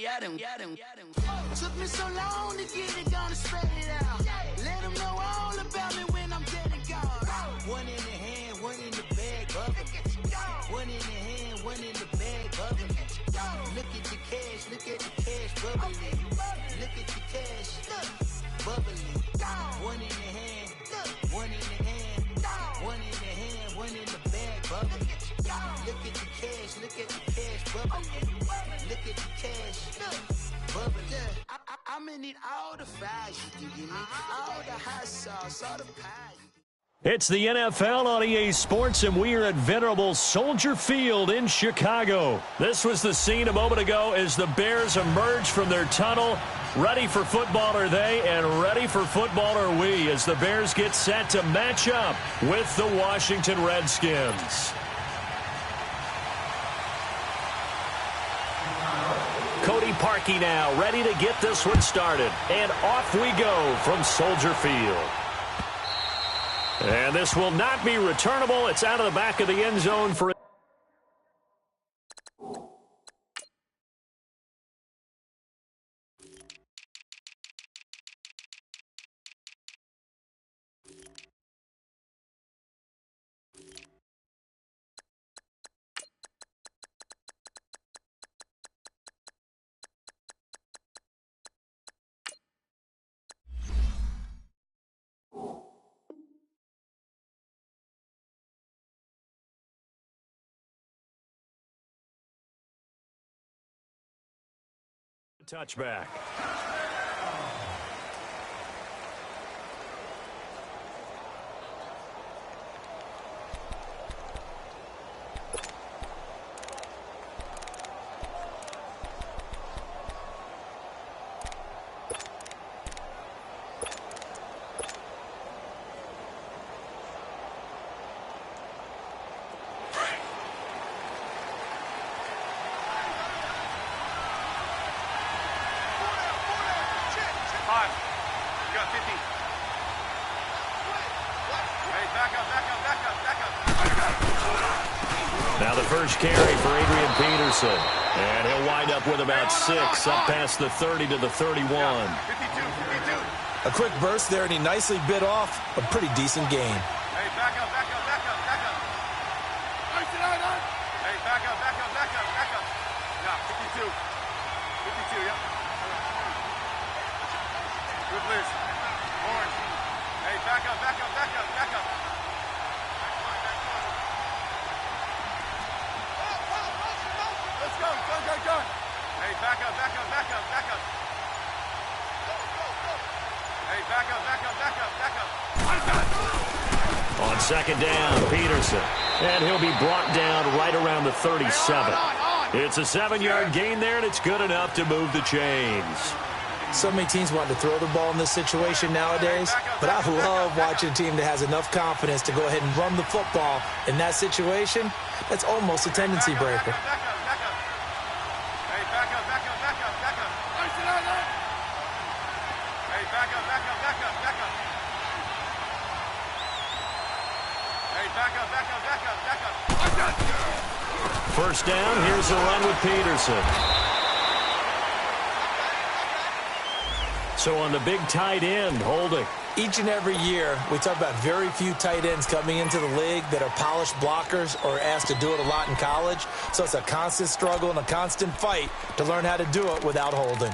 Took me so long to get it, gonna spread it out. Let them know all about me when I'm dead and gone. One in the hand, one in the bag, bubbling. One in the hand, one in the bag, bubbling. Look at the cash, look at the cash, bubbling. Look at the cash, bubbling. One in the hand, one in the hand, one in the hand, one in the bag, bubbling. Look at the cash, look at the cash, bubbling. Look at the cash, bubbling. I'ma need all the fries you give me, all the hot sauce, all the pie. It's the NFL on EA Sports, and we are at venerable Soldier Field in Chicago. This was the scene a moment ago as the Bears emerged from their tunnel. Ready for football are they, and ready for football are we, as the Bears get set to match up with the Washington Redskins. Cody Parkey now ready to get this one started. And off we go from Soldier Field. And this will not be returnable. It's out of the back of the end zone for touchback. Now the first carry for Adrian Peterson. And he'll wind up with about 6, up past the 30 to the 31. A quick burst there, and he nicely bit off a pretty decent gain. Hey, back up. Hey, back up. Yeah, 52. 52, yep. Good blitz. Orange. Hey, back up. Let's go. Hey, back up. Hey, back up. On second down, Peterson. And he'll be brought down right around the 37. It's a 7-yard gain there, and it's good enough to move the chains. So many teams want to throw the ball in this situation nowadays, but I love watching a team that has enough confidence to go ahead and run the football in that situation. That's almost a tendency breaker. First down, here's the run with Peterson. So on the big tight end, holding. Each and every year, we talk about very few tight ends coming into the league that are polished blockers or asked to do it a lot in college. So it's a constant struggle and a constant fight to learn how to do it without holding.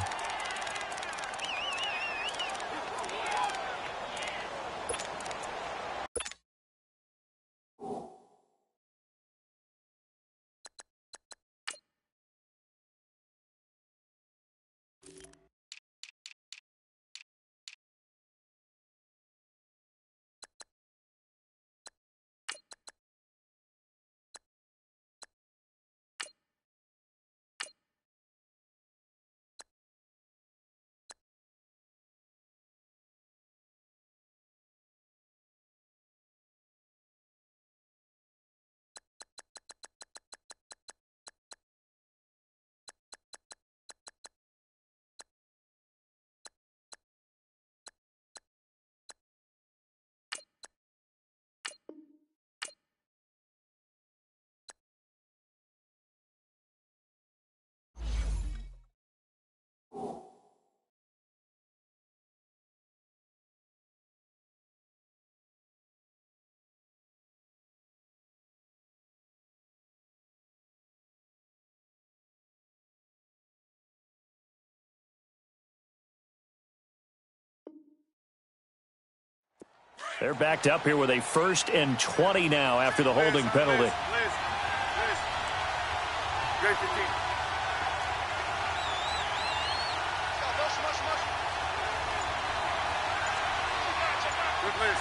They're backed up here with a 1st and 20 now after the holding penalty. Liz. Great 15. Good, Liz.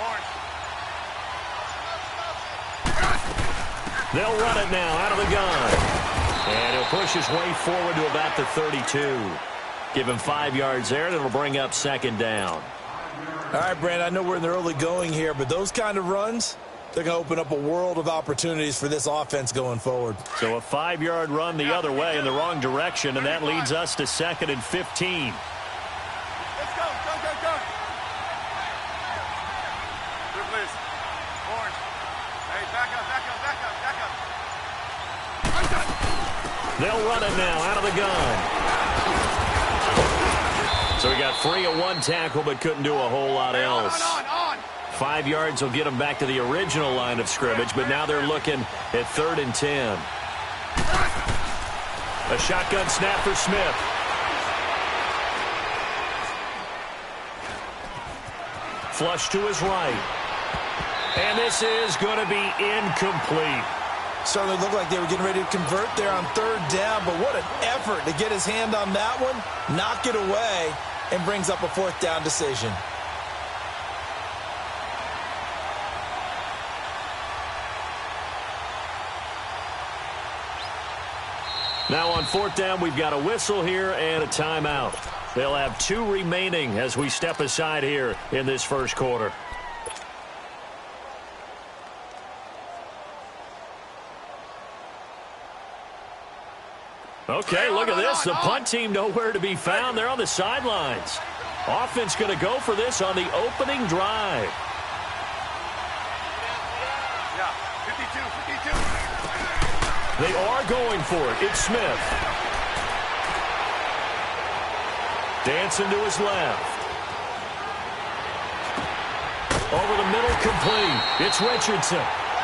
Orange. They'll run it now out of the gun. And he'll push his way forward to about the 32. Give him 5 yards there, and it'll bring up 2nd down. All right, Brand, I know we're in the early going here, but those kind of runs, they're going to open up a world of opportunities for this offense going forward. So a 5-yard run the other way in the wrong direction, and that leads us to 2nd and 15. Let's go. Go. Good, Liz. Orange. Hey, back up. They'll run it now out of the gun. So he got free of 1 tackle, but couldn't do a whole lot else. On. 5 yards will get them back to the original line of scrimmage, but now they're looking at 3rd and 10. A shotgun snap for Smith. Flush to his right. And this is going to be incomplete. Certainly looked like they were getting ready to convert there on 3rd down, but what an effort to get his hand on that one, knock it away, and brings up a 4th down decision. Now on 4th down, we've got a whistle here and a timeout. They'll have 2 remaining as we step aside here in this 1st quarter. Okay, look at this. The punt team nowhere to be found. They're on the sidelines. Offense going to go for this on the opening drive. Yeah, 52. They are going for it. It's Smith. Dancing to his left. Over the middle, complete. It's Richardson.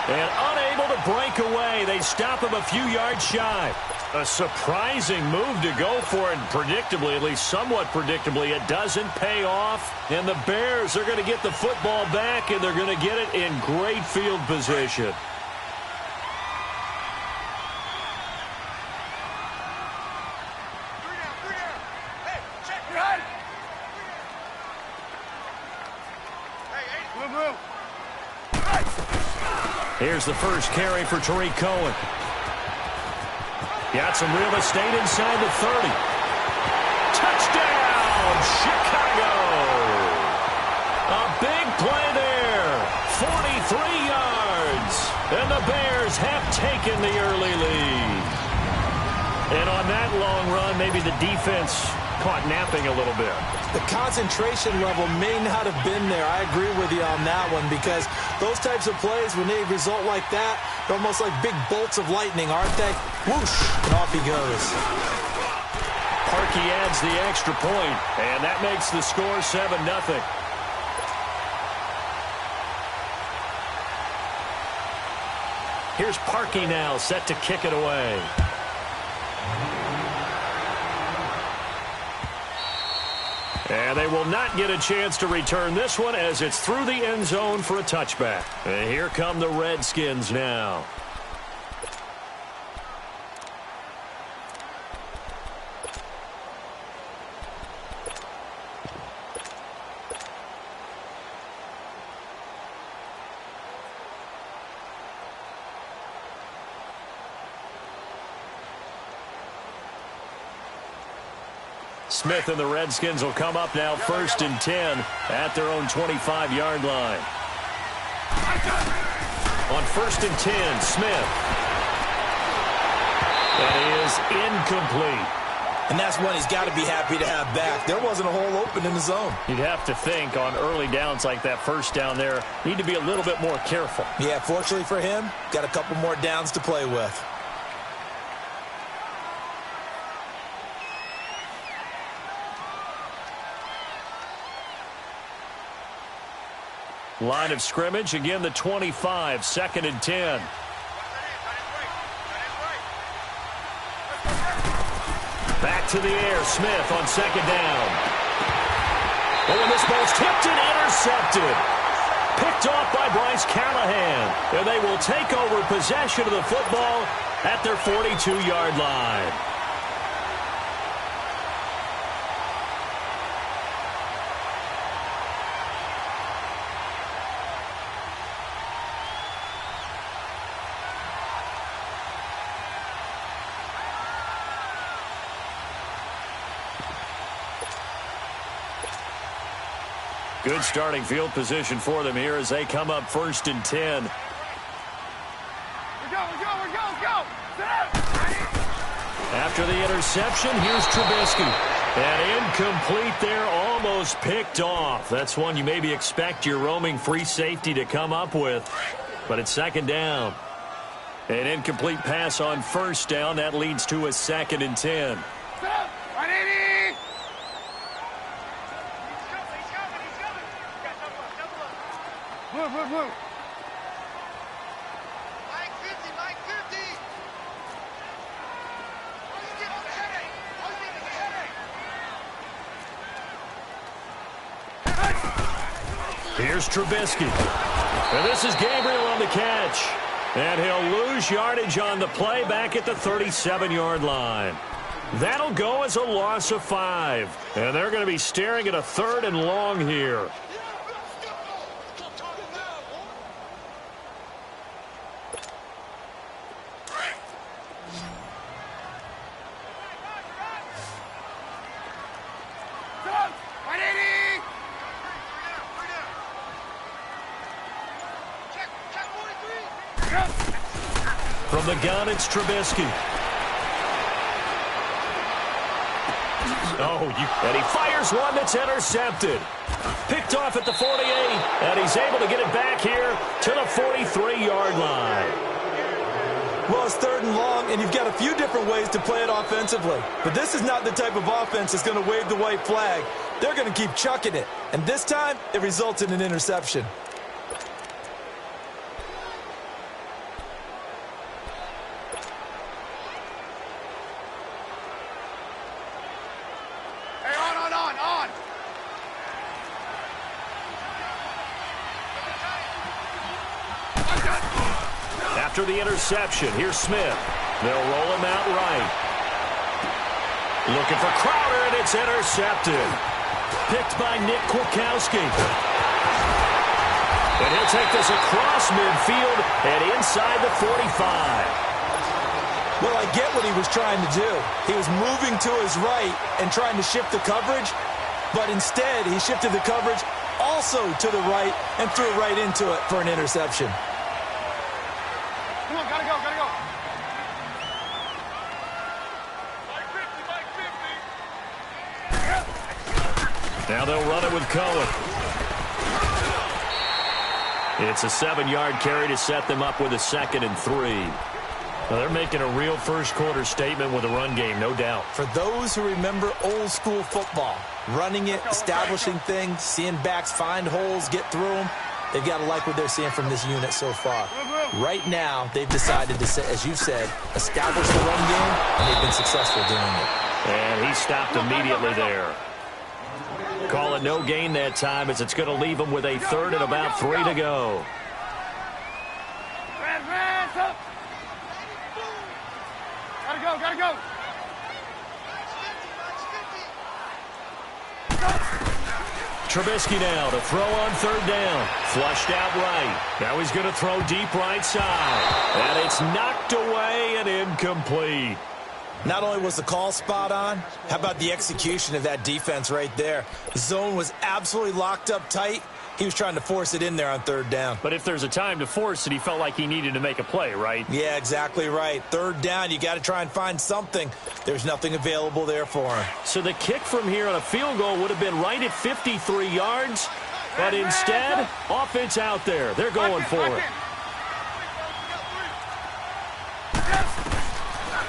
And unable to break away. They stop him a few yards shy. A surprising move to go for it. Predictably, at least somewhat predictably, it doesn't pay off. And the Bears are going to get the football back, and they're going to get it in great field position. Here's the first carry for Tariq Cohen. Got some real estate inside the 30. Touchdown, Chicago! A big play there. 43 yards. And the Bears have taken the early lead. And on that long run, maybe the defense caught napping a little bit. The concentration level may not have been there. I agree with you on that one, because those types of plays, when they result like that, they're almost like big bolts of lightning, aren't they? Whoosh, and off he goes. Parkey adds the extra point, and that makes the score 7-0. Here's Parkey now, set to kick it away. And they will not get a chance to return this one as it's through the end zone for a touchback. And here come the Redskins now. Smith and the Redskins will come up now 1st and 10 at their own 25-yard line. On 1st and 10, Smith. That is incomplete. And that's one he's got to be happy to have back. There wasn't a hole open in the zone. You'd have to think on early downs like that, 1st down there, need to be a little bit more careful. Yeah, fortunately for him, got a couple more downs to play with. Line of scrimmage, again the 25, 2nd and 10. Back to the air, Smith on 2nd down. Oh, and this ball's tipped and intercepted. Picked off by Bryce Callahan. And they will take over possession of the football at their 42-yard line. Good starting field position for them here as they come up 1st and 10. We go. After the interception, here's Trubisky. And incomplete there, almost picked off. That's one you maybe expect your roaming free safety to come up with. But it's 2nd down. An incomplete pass on 1st down. That leads to a 2nd and 10. Move. Mike 50. Here's Trubisky. And this is Gabriel on the catch. And he'll lose yardage on the play back at the 37-yard line. That'll go as a loss of 5. And they're going to be staring at a 3rd and long here. From the gun, it's Trubisky. And he fires one that's intercepted. Picked off at the 48, and he's able to get it back here to the 43-yard line. Well, it's 3rd and long, and you've got a few different ways to play it offensively. But this is not the type of offense that's going to wave the white flag. They're going to keep chucking it. And this time, it results in an interception. After the interception, here's Smith. They'll roll him out right. Looking for Crowder, and it's intercepted. Picked by Nick Kwiatkowski. And he'll take this across midfield and inside the 45. Well, I get what he was trying to do. He was moving to his right and trying to shift the coverage, but instead he shifted the coverage also to the right and threw it right into it for an interception. Come on, gotta go. Now they'll run it with Cohen. It's a 7-yard carry to set them up with a 2nd and 3. Well, they're making a real first-quarter statement with a run game, no doubt. For those who remember old-school football, running it, establishing things, seeing backs find holes, get through them, they've got to like what they're seeing from this unit so far. Right now, they've decided to, as you said, establish the run game, and they've been successful doing it. And he stopped immediately there. Call it no gain that time as it's going to leave them with a 3rd and about 3 to go. Gotta go. Trubisky now to throw on 3rd down. Flushed out right. Now he's going to throw deep right side. And it's knocked away and incomplete. Not only was the call spot on, how about the execution of that defense right there? The zone was absolutely locked up tight. He was trying to force it in there on 3rd down. But if there's a time to force it, he felt like he needed to make a play, right? Yeah, exactly right. 3rd down, you got to try and find something. There's nothing available there for him. So the kick from here on a field goal would have been right at 53 yards. But instead, offense out there. They're going for it.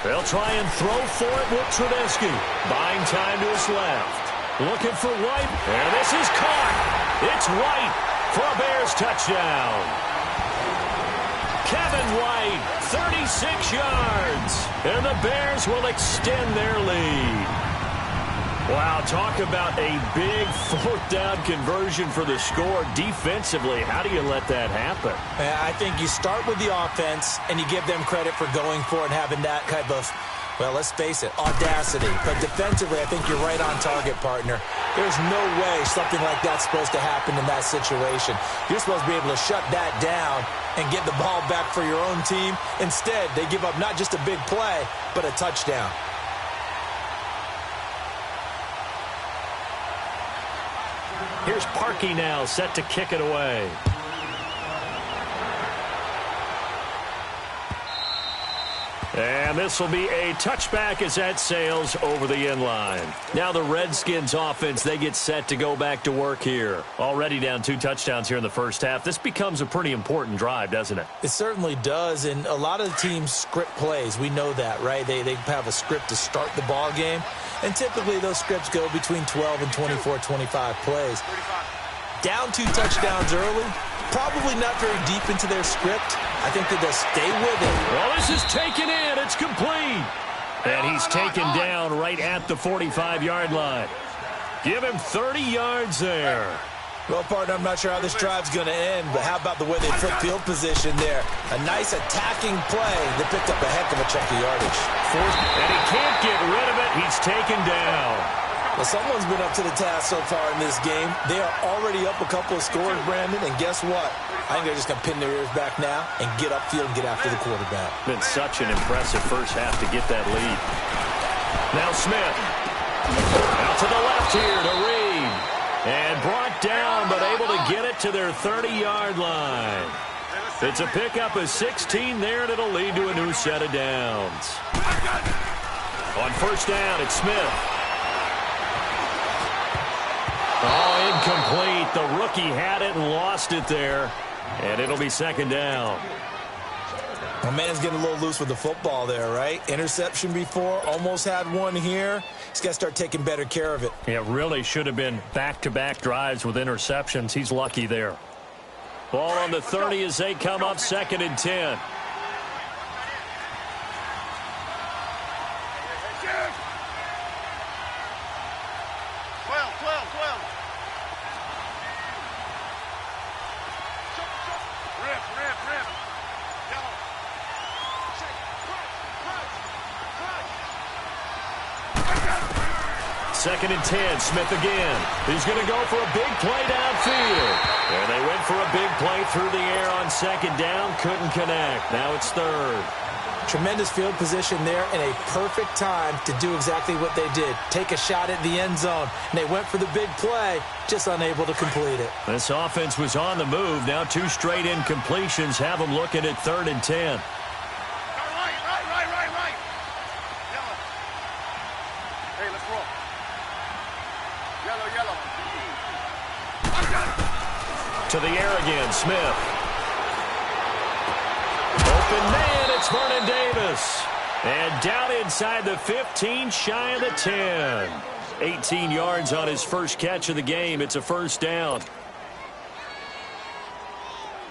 They'll try and throw for it with Trubisky. Buying time to his left. Looking for White. And this is caught. It's White for a Bears touchdown. Kevin White, 36 yards. And the Bears will extend their lead. Wow, talk about a big fourth down conversion for the score. Defensively, how do you let that happen? I think you start with the offense, and you give them credit for going for it and having that kind of, well, let's face it, audacity. But defensively, I think you're right on target, partner. There's no way something like that's supposed to happen in that situation. You're supposed to be able to shut that down and get the ball back for your own team. Instead, they give up not just a big play, but a touchdown. Here's Parkey now, set to kick it away. And this will be a touchback as that sails over the end line. Now the Redskins offense, they get set to go back to work here. Already down 2 touchdowns here in the first half. This becomes a pretty important drive, doesn't it? It certainly does, and a lot of the teams script plays. We know that, right? They have a script to start the ball game, and typically those scripts go between 12 and 24, 25 plays. Down 2 touchdowns early, probably not very deep into their script. I think that they'll stay with it. Well, this is taken in. It's complete. And he's taken down right at the 45-yard line. Give him 30 yards there. Well, partner, I'm not sure how this drive's going to end, but how about the way they flip field position there? A nice attacking play that picked up a heck of a chunk of yardage. And he can't get rid of it. He's taken down. Well, someone's been up to the task so far in this game. They are already up a couple of scores, Brandon, and guess what? I think they're just going to pin their ears back now and get upfield and get after the quarterback. Been such an impressive first half to get that lead. Now Smith. Out to the left here to Reed. And brought down, but able to get it to their 30-yard line. It's a pickup of 16 there, and it'll lead to a new set of downs. On first down, it's Smith. Oh, incomplete. The rookie had it and lost it there. And it'll be second down. My man's getting a little loose with the football there, right? Interception before, almost had one here. He's got to start taking better care of it. Yeah, really should have been back-to-back drives with interceptions. He's lucky there. Ball on the 30 as they come up, 2nd and 10. Second and 10, Smith again. He's going to go for a big play downfield. And they went for a big play through the air on second down. Couldn't connect. Now it's third. Tremendous field position there and a perfect time to do exactly what they did. Take a shot at the end zone. And they went for the big play, just unable to complete it. This offense was on the move. Now 2 straight incompletions have them looking at 3rd and 10. To the air again, Smith. Open man, it's Vernon Davis. And down inside the 15, shy of the 10. 18 yards on his first catch of the game. It's a first down.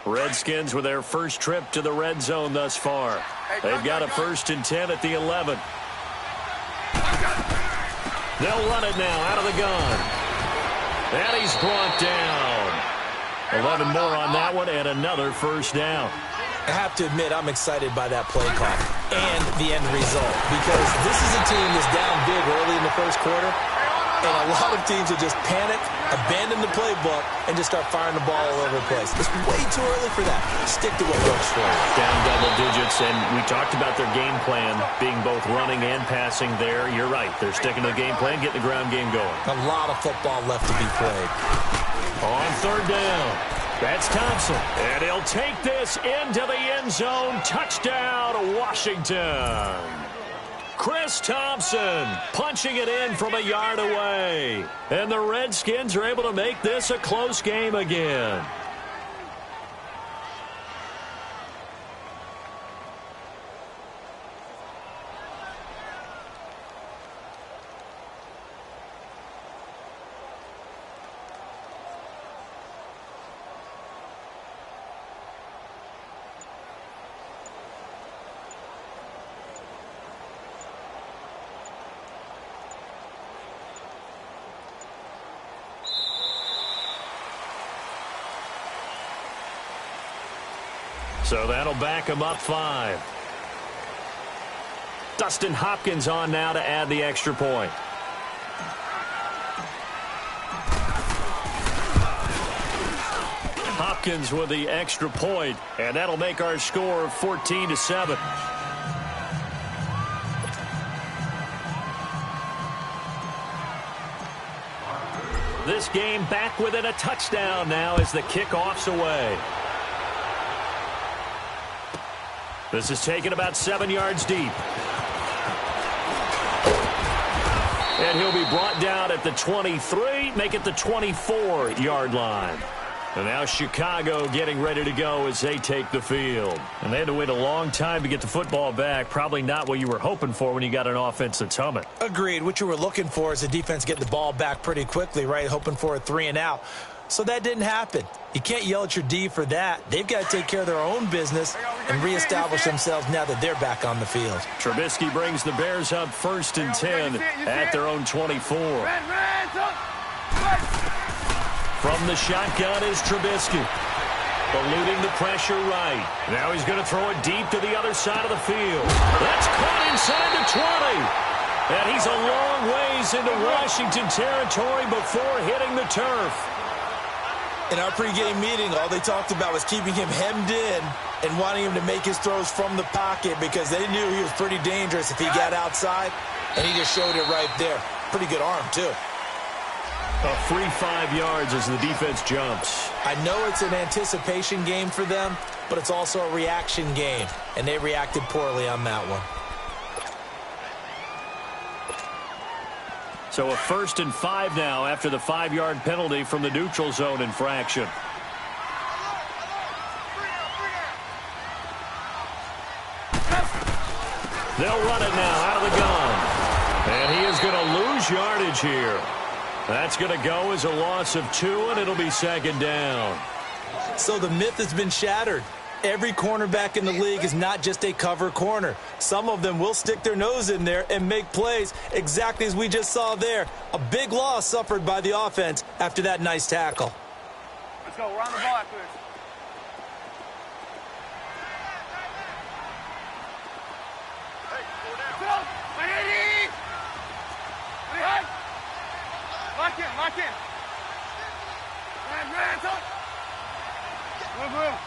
Redskins with their first trip to the red zone thus far. They've got a 1st and 10 at the 11. They'll run it now out of the gun. And he's brought down. 11 more on that one, and another first down. I have to admit, I'm excited by that play call and the end result, because this is a team that's down big early in the first quarter, and a lot of teams will just panic, abandon the playbook, and just start firing the ball all over the place. It's way too early for that. Stick to what works for you. Down double digits, and we talked about their game plan being both running and passing there. You're right. They're sticking to the game plan, getting the ground game going. A lot of football left to be played. On 3rd down, that's Thompson. And he'll take this into the end zone. Touchdown, Washington. Chris Thompson punching it in from a yard away. And the Redskins are able to make this a close game again. So that'll back him up 5. Dustin Hopkins on now to add the extra point. Hopkins with the extra point, and that'll make our score 14-7. This game back within a touchdown now as the kickoff's away. This is taken about 7 yards deep. And he'll be brought down at the 23, make it the 24-yard line. And now Chicago getting ready to go as they take the field. And they had to wait a long time to get the football back. Probably not what you were hoping for when you got an offense that's humming. Agreed. What you were looking for is the defense getting the ball back pretty quickly, right? Hoping for a 3-and-out. So that didn't happen. You can't yell at your D for that. They've got to take care of their own business and reestablish themselves now that they're back on the field. Trubisky brings the Bears up 1st and 10 at their own 24. From the shotgun is Trubisky. Eluding the pressure right. Now he's going to throw it deep to the other side of the field. That's caught inside the 20. And he's a long ways into Washington territory before hitting the turf. In our pregame meeting, all they talked about was keeping him hemmed in and wanting him to make his throws from the pocket because they knew he was pretty dangerous if he got outside, and he just showed it right there. Pretty good arm, too. A free 5 yards as the defense jumps. I know it's an anticipation game for them, but it's also a reaction game, and they reacted poorly on that one. So a 1st and 5 now after the 5-yard penalty from the neutral zone infraction. They'll run it now out of the gun. And he is going to lose yardage here. That's going to go as a loss of 2, and it'll be 2nd down. So the myth has been shattered. Every cornerback in the league is not just a cover corner. Some of them will stick their nose in there and make plays exactly as we just saw there. A big loss suffered by the offense after that nice tackle. Let's go. We're on the ball after this. Lock in, lock in. Ran, talk. Move.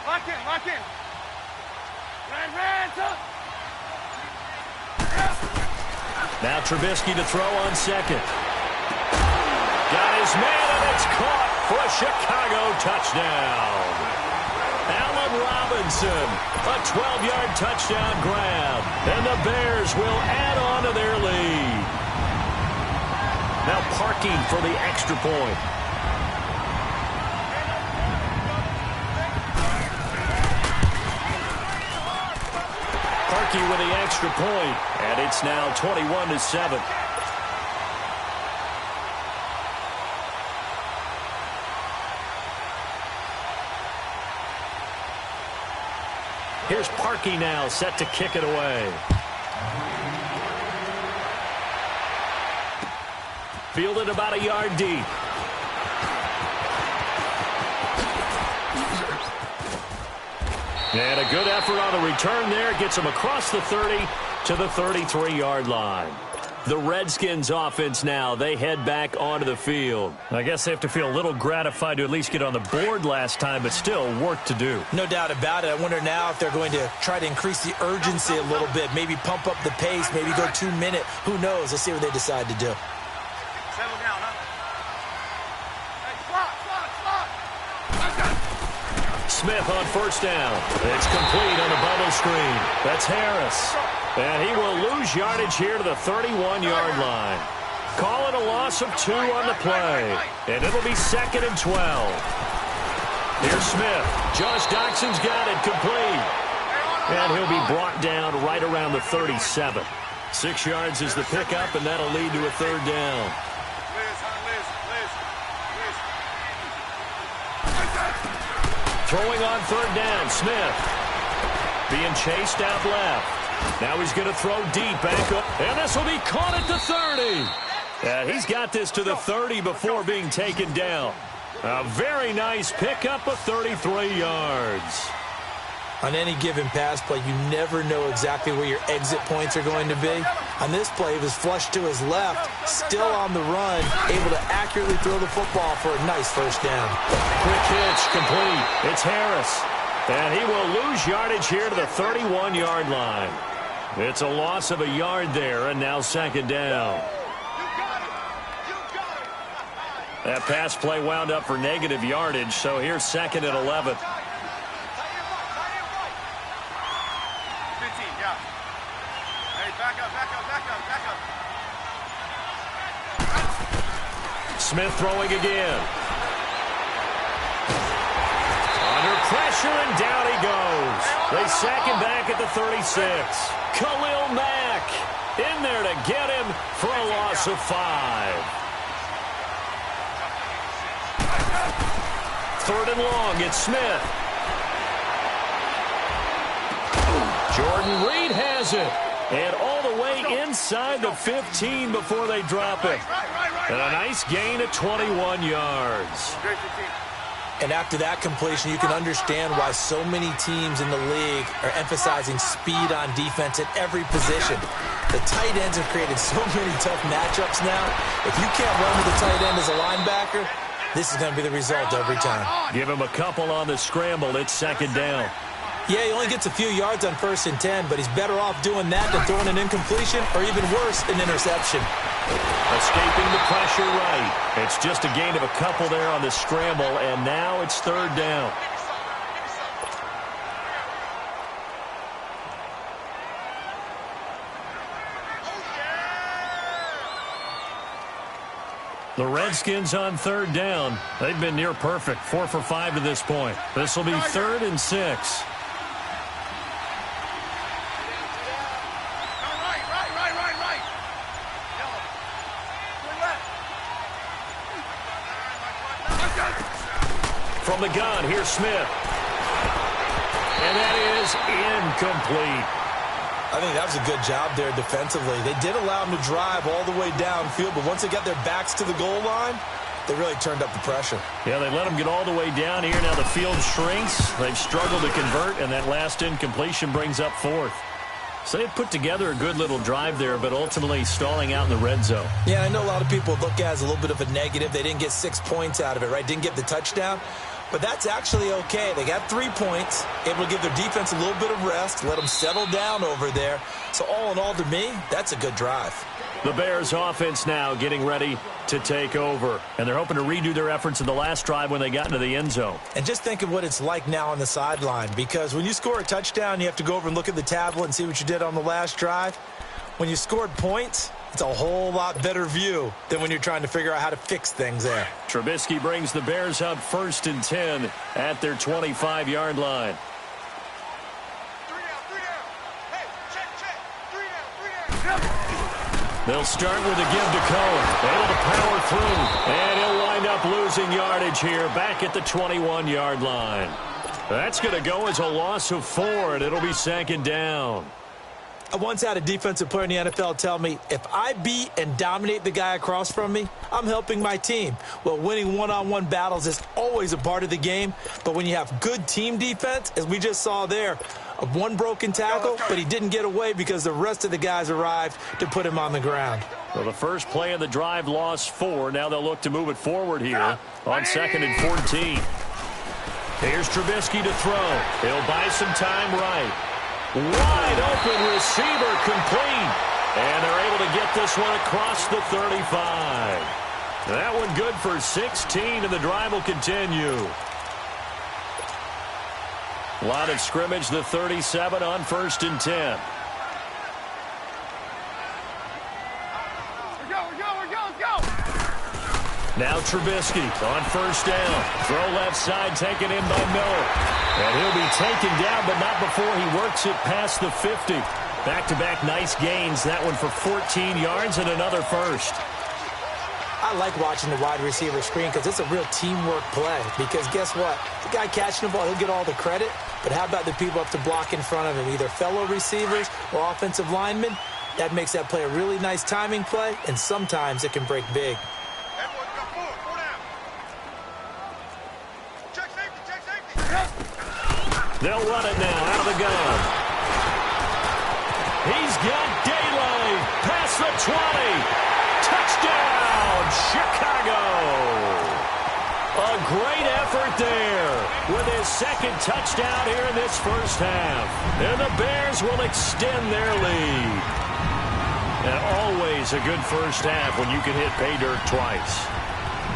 Lock in. Ran, talk. Now Trubisky to throw on 2nd. Got his man, and it's caught for a Chicago touchdown. Allen Robinson, a 12-yard touchdown grab. And the Bears will add on to their lead. Now parking for the extra point. Parkey with the extra point, and it's now 21-7. Here's Parkey now set to kick it away. Fielded about a yard deep. And a good effort on the return there. Gets him across the 30 to the 33-yard line. The Redskins offense now, they head back onto the field. I guess they have to feel a little gratified to at least get on the board last time, but still work to do. No doubt about it. I wonder now if they're going to try to increase the urgency a little bit, maybe pump up the pace, maybe go 2-minute. Who knows? Let's see what they decide to do. Settle down, huh? Hey, slot. Smith on 1st down. It's complete on the bubble screen. That's Harris. And he will lose yardage here to the 31-yard line. Call it a loss of 2 on the play. And it'll be 2nd and 12. Here's Smith. Josh Doxson's got it complete. And he'll be brought down right around the 37. 6 yards is the pickup, and that'll lead to a 3rd down. Throwing on 3rd down, Smith. Being chased out left. Now he's going to throw deep back up. And this will be caught at the 30. He's got this to the 30 before being taken down. A very nice pickup of 33 yards. On any given pass play, you never know exactly where your exit points are going to be. On this play, he was flushed to his left, still on the run, able to accurately throw the football for a nice first down. Quick hitch, complete. It's Harris. And he will lose yardage here to the 31-yard line. It's a loss of a yard there, and now second down. That pass play wound up for negative yardage, so here's second and 11. Smith throwing again. Under pressure, and down he goes. They sack him back at the 36. Khalil Mack in there to get him for a loss of 5. Third and long, it's Smith. Jordan Reed has it. And all the way inside the 15 before they drop it. And a nice gain of 21 yards. And after that completion, you can understand why so many teams in the league are emphasizing speed on defense at every position. The tight ends have created so many tough matchups now. If you can't run with the tight end as a linebacker, this is going to be the result every time. Give him a couple on the scramble. It's second down. Yeah, he only gets a few yards on 1st and 10, but he's better off doing that than throwing an incompletion or even worse, an interception. Escaping the pressure right. It's just a gain of a couple there on the scramble, and now it's third down. The Redskins on third down. They've been near perfect, 4 for 5 to this point. This will be 3rd and 6. From the gun, here's Smith. And that is incomplete. I think that was a good job there defensively. They did allow them to drive all the way downfield, but once they got their backs to the goal line, they really turned up the pressure. Yeah, they let them get all the way down here. Now the field shrinks. They've struggled to convert, and that last incompletion brings up 4th. So they put together a good little drive there, but ultimately stalling out in the red zone. Yeah, I know a lot of people look at it as a little bit of a negative. They didn't get 6 points out of it, right? Didn't get the touchdown. But that's actually okay. They got 3 points, able to give their defense a little bit of rest, let them settle down over there. So all in all, to me, that's a good drive. The Bears offense now getting ready to take over. And they're hoping to redo their efforts in the last drive when they got into the end zone. And just think of what it's like now on the sideline, because when you score a touchdown, you have to go over and look at the tablet and see what you did on the last drive. When you scored points, it's a whole lot better view than when you're trying to figure out how to fix things there. Trubisky brings the Bears up 1st and 10 at their 25-yard line. They'll start with a give to Cohen. Able to power through. And he'll wind up losing yardage here back at the 21-yard line. That's going to go as a loss of 4, and it'll be second down. I once had a defensive player in the NFL tell me, if I beat and dominate the guy across from me, I'm helping my team. Well, winning one-on-one battles is always a part of the game, but when you have good team defense, as we just saw there, one broken tackle, but he didn't get away because the rest of the guys arrived to put him on the ground. Well, the first play of the drive lost 4. Now they'll look to move it forward here on 2nd and 14. Here's Trubisky to throw. He'll buy some time right. Wide open receiver complete. And they're able to get this one across the 35. That one good for 16, and the drive will continue. Line of scrimmage, the 37 on 1st and 10. Now Trubisky on 1st down. Throw left side, taken in by Miller. And he'll be taken down, but not before he works it past the 50. Back-to-back nice gains. That one for 14 yards and another first. I like watching the wide receiver screen because it's a real teamwork play. Because guess what? The guy catching the ball, he'll get all the credit. But how about the people up to block in front of him, either fellow receivers or offensive linemen? That makes that play a really nice timing play, and sometimes it can break big. They'll run it now out of the gun. He's got daylight. Past the 20. Touchdown, Chicago. A great effort there with his second touchdown here in this first half. And the Bears will extend their lead. And always a good first half when you can hit pay dirt twice.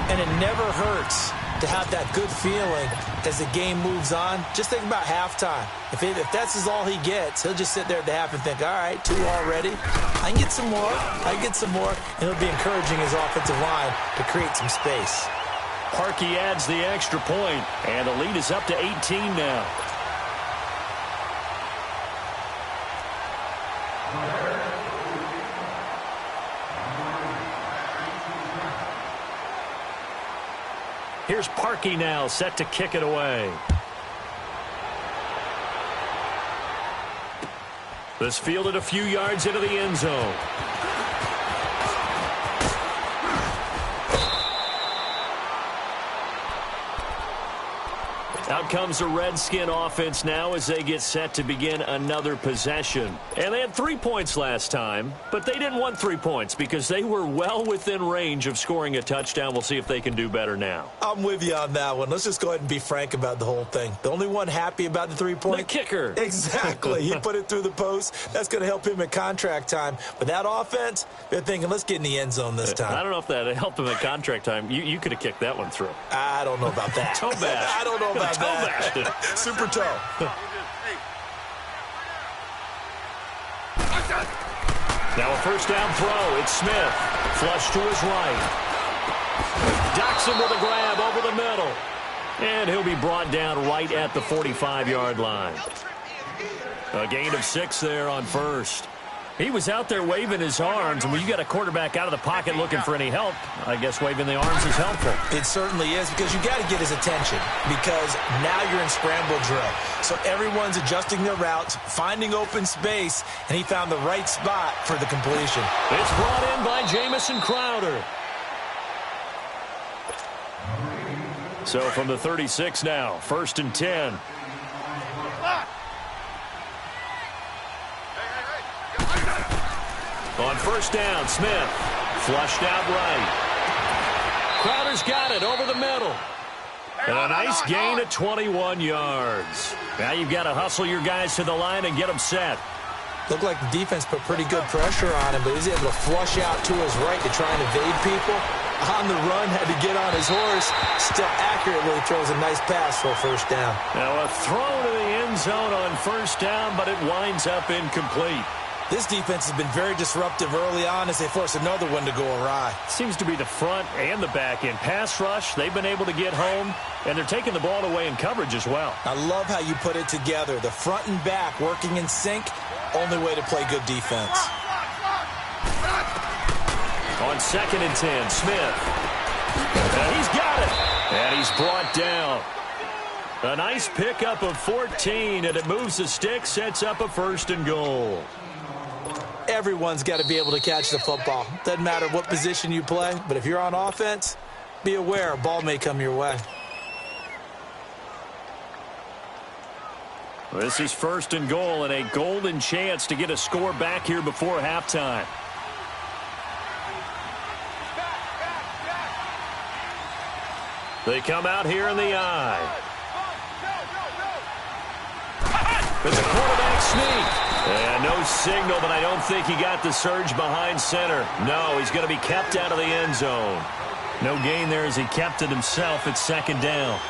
And it never hurts to have that good feeling as the game moves on. Just think about halftime. If that's all he gets, he'll just sit there at the half and think, all right, 2 already. I can get some more. I can get some more. And he'll be encouraging his offensive line to create some space. Parkey adds the extra point, and the lead is up to 18 now. Here's Parkey now, set to kick it away. This fielded a few yards into the end zone. Out comes the Redskin offense now as they get set to begin another possession. And they had 3 points last time, but they didn't want 3 points because they were well within range of scoring a touchdown. We'll see if they can do better now. I'm with you on that one. Let's just go ahead and be frank about the whole thing. The only one happy about the 3-point? The kicker. Exactly. He put it through the post. That's going to help him in contract time. But that offense, they're thinking, let's get in the end zone this time. I don't know if that helped him at contract time. You could have kicked that one through. I don't know about that. Toe bash. I don't know about that. Super toe. Now a first down throw. It's Smith. Flush to his right. Docks him with a grab over the middle. And he'll be brought down right at the 45-yard line. A gain of 6 there on first. He was out there waving his arms, and when you got a quarterback out of the pocket looking for any help, I guess waving the arms is helpful. It certainly is, because you got to get his attention, because now you're in scramble drill. So everyone's adjusting their routes, finding open space, and he found the right spot for the completion. It's brought in by Jamison Crowder. So from the 36 now, 1st and 10. On first down, Smith flushed out right. Crowder's got it over the middle. And a nice gain of 21 yards. Now you've got to hustle your guys to the line and get them set. Looked like the defense put pretty good pressure on him, but he was able to flush out to his right to try and evade people. On the run, had to get on his horse. Still accurately throws a nice pass for a first down. Now a throw to the end zone on first down, but it winds up incomplete. This defense has been very disruptive early on as they force another one to go awry. Seems to be the front and the back end. Pass rush, they've been able to get home, and they're taking the ball away in coverage as well. I love how you put it together. The front and back working in sync, only way to play good defense. On 2nd and 10, Smith. And he's got it. And he's brought down. A nice pickup of 14, and it moves the stick, sets up a 1st and goal. Everyone's got to be able to catch the football. Doesn't matter what position you play, but if you're on offense, be aware a ball may come your way. This is 1st and goal and a golden chance to get a score back here before halftime. They come out here in the eye. It's a quarterback sneak. And no signal, but I don't think he got the surge behind center. No, he's going to be kept out of the end zone. No gain there as he kept it himself at 2nd down.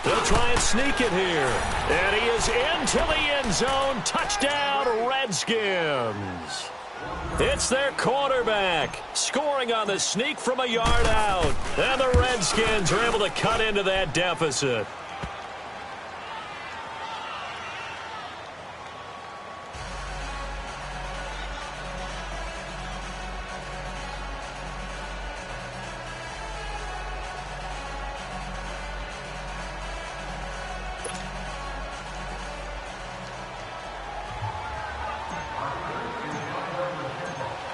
They'll try and sneak it here. And he is into the end zone. Touchdown, Redskins. It's their quarterback scoring on the sneak from a yard out. And the Redskins are able to cut into that deficit.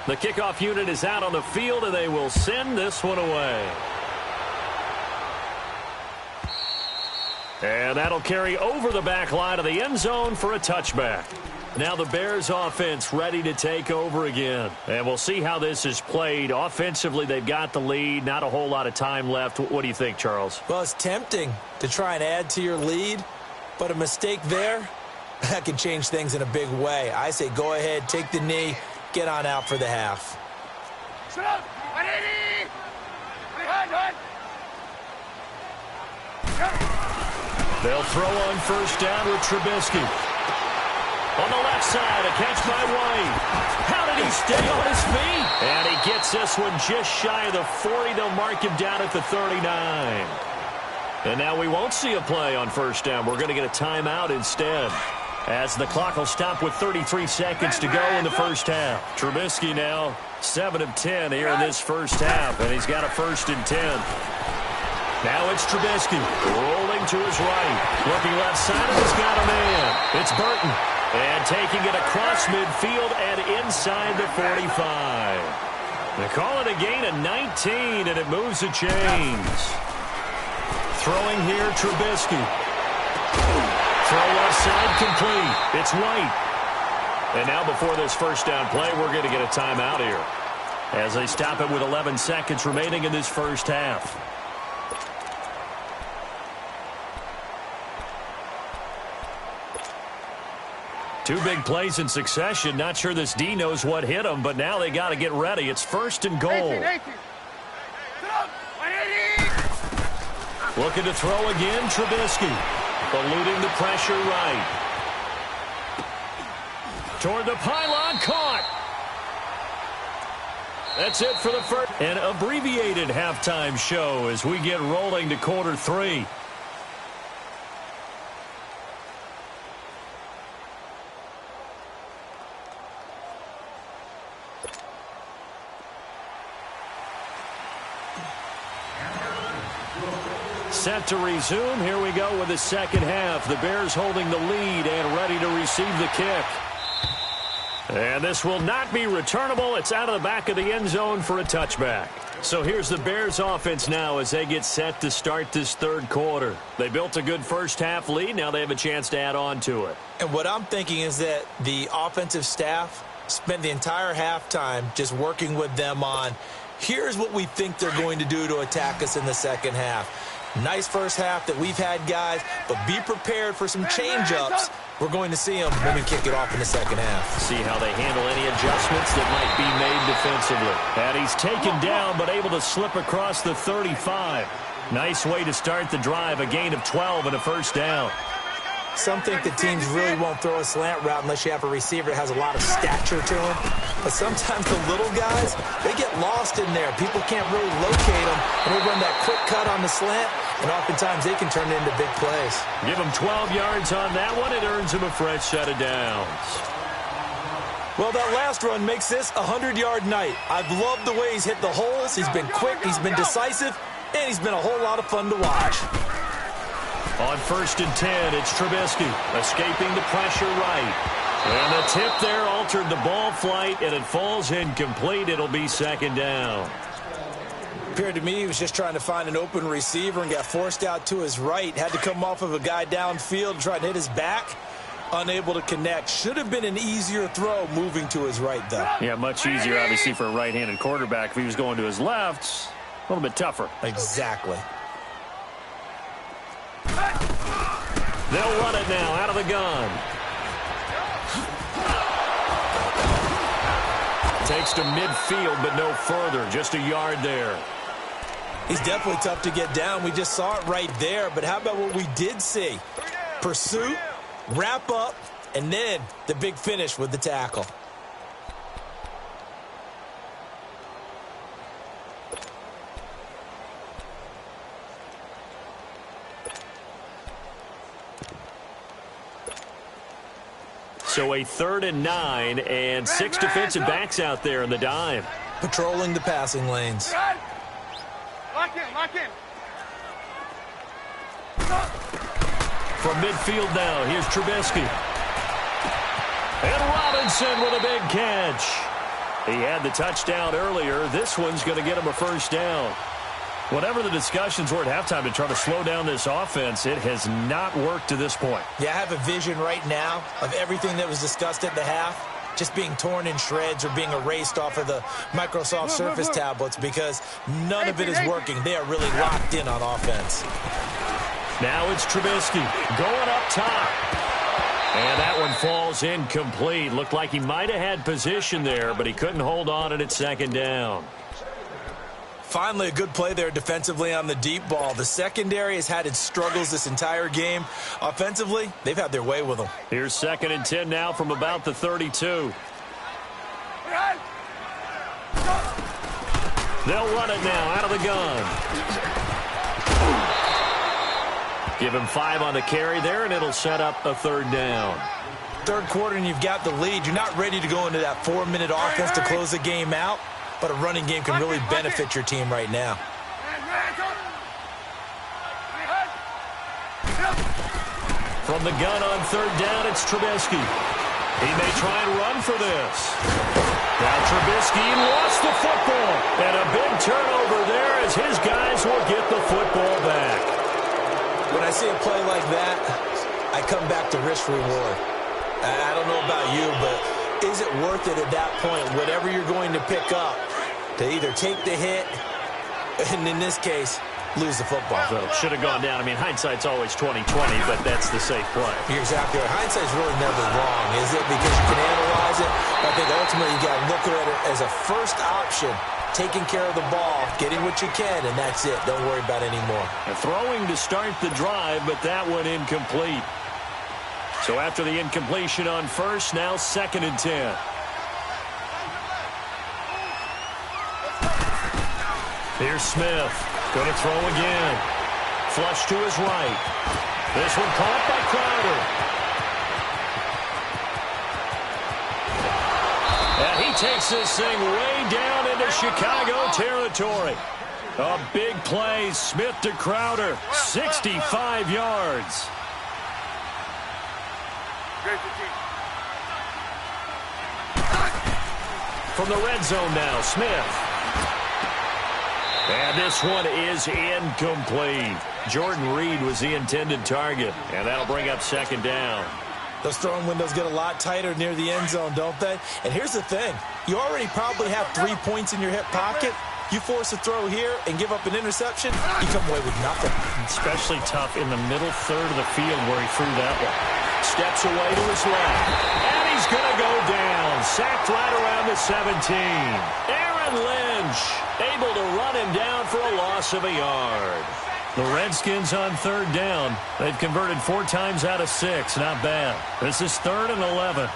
The kickoff unit is out on the field, and they will send this one away. And that'll carry over the back line of the end zone for a touchback. Now the Bears offense ready to take over again. And we'll see how this is played. Offensively, they've got the lead. Not a whole lot of time left. What do you think, Charles? Well, it's tempting to try and add to your lead, but a mistake there, that can change things in a big way. I say go ahead, take the knee, get on out for the half. They'll throw on first down with Trubisky. On the left side, a catch by White. How did he stay on his feet? And he gets this one just shy of the 40. They'll mark him down at the 39. And now we won't see a play on first down. We're going to get a timeout instead, as the clock will stop with 33 seconds to go in the first half. Trubisky now 7 of 10 here in this first half, and he's got a 1st and 10. Now it's Trubisky rolling to his right. Looking left side, and he's got a man. It's Burton. And taking it across midfield and inside the 45. They call it a gain of 19, and it moves the chains. Throwing here, Trubisky. Throw left side complete. It's White. And now before this first down play, we're going to get a timeout here, as they stop it with 11 seconds remaining in this first half. Two big plays in succession. Not sure this D knows what hit him, but now they got to get ready. It's 1st and goal. Looking to throw again, Trubisky. Eluding the pressure right. Toward the pylon, caught. That's it for the first. An abbreviated halftime show as we get rolling to quarter 3. Set to resume. Here we go with the second half. The Bears holding the lead and ready to receive the kick. And this will not be returnable. It's out of the back of the end zone for a touchback. So here's the Bears offense now as they get set to start this third quarter. They built a good first half lead. Now they have a chance to add on to it. And what I'm thinking is that the offensive staff spent the entire halftime just working with them on, here's what we think they're going to do to attack us in the second half. Nice first half that we've had, guys, but be prepared for some change-ups. We're going to see them when we kick it off in the second half. See how they handle any adjustments that might be made defensively. And he's taken down but able to slip across the 35. Nice way to start the drive, a gain of 12 and a first down. Some think that teams really won't throw a slant route unless you have a receiver that has a lot of stature to him. But sometimes the little guys, they get lost in there. People can't really locate them, and they run that quick cut on the slant, and oftentimes they can turn it into big plays. Give him 12 yards on that one. It earns him a fresh set of downs. Well, that last run makes this a 100-yard night. I've loved the way he's hit the holes. He's been quick, he's been decisive, and he's been a whole lot of fun to watch. On 1st and 10, it's Trubisky escaping the pressure right. And the tip there altered the ball flight, and it falls incomplete. It'll be second down. Appeared to me he was just trying to find an open receiver and got forced out to his right. Had to come off of a guy downfield and try to hit his back. Unable to connect. Should have been an easier throw moving to his right, though. Yeah, much easier, obviously, for a right-handed quarterback. If he was going to his left, a little bit tougher. Exactly. They'll run it now out of the gun. Takes to midfield, but no further. Just a yard there. He's definitely tough to get down. We just saw it right there. But how about what we did see? Pursuit, wrap up, and then the big finish with the tackle. So a 3rd and 9 and 6 defensive backs out there in the dime. Patrolling the passing lanes. Lock in, lock in. From midfield now, here's Trubisky. And Robinson with a big catch. He had the touchdown earlier. This one's going to get him a first down. Whatever the discussions were at halftime to try to slow down this offense, it has not worked to this point. Yeah, I have a vision right now of everything that was discussed at the half just being torn in shreds or being erased off of the Microsoft Surface tablets because none of it is working. They are really locked in on offense. Now it's Trubisky going up top. And that one falls incomplete. Looked like he might have had position there, but he couldn't hold on at second down. Finally, a good play there defensively on the deep ball. The secondary has had its struggles this entire game. Offensively, they've had their way with them. Here's 2nd and 10 now from about the 32. They'll run it now out of the gun. Give him 5 on the carry there, and it'll set up a 3rd down. Third quarter, and you've got the lead. You're not ready to go into that 4-minute offense to close the game out. But a running game can really benefit your team right now. From the gun on 3rd down, it's Trubisky. He may try and run for this. Now Trubisky lost the football. And a big turnover there as his guys will get the football back. When I see a play like that, I come back to risk reward. I don't know about you, but is it worth it at that point, whatever you're going to pick up, to either take the hit, and in this case, lose the football? So it should have gone down. I mean, hindsight's always 20/20, but that's the safe play. You're exactly right. Hindsight's really never wrong, is it? Because you can analyze it. But I think ultimately you got to look at it as a first option, taking care of the ball, getting what you can, and that's it. Don't worry about it anymore. Throwing to start the drive, but that one incomplete. So after the incompletion on first, now 2nd and 10. Here's Smith. Going to throw again. Flush to his right. This one caught by Crowder. And he takes this thing way down into Chicago territory. A big play. Smith to Crowder. 65 yards. From the red zone now, Smith. And this one is incomplete. Jordan Reed was the intended target, and that'll bring up 2nd down. Those throwing windows get a lot tighter near the end zone, don't they? And here's the thing. You already probably have 3 points in your hip pocket. You force a throw here and give up an interception, you come away with nothing. Especially tough in the middle third of the field where he threw that one. Steps away to his left. And he's going to go down. Sacked right around the 17. Aaron Lynch able to run him down for a loss of a yard. The Redskins on 3rd down. They've converted 4 times out of 6. Not bad. This is 3rd and 11.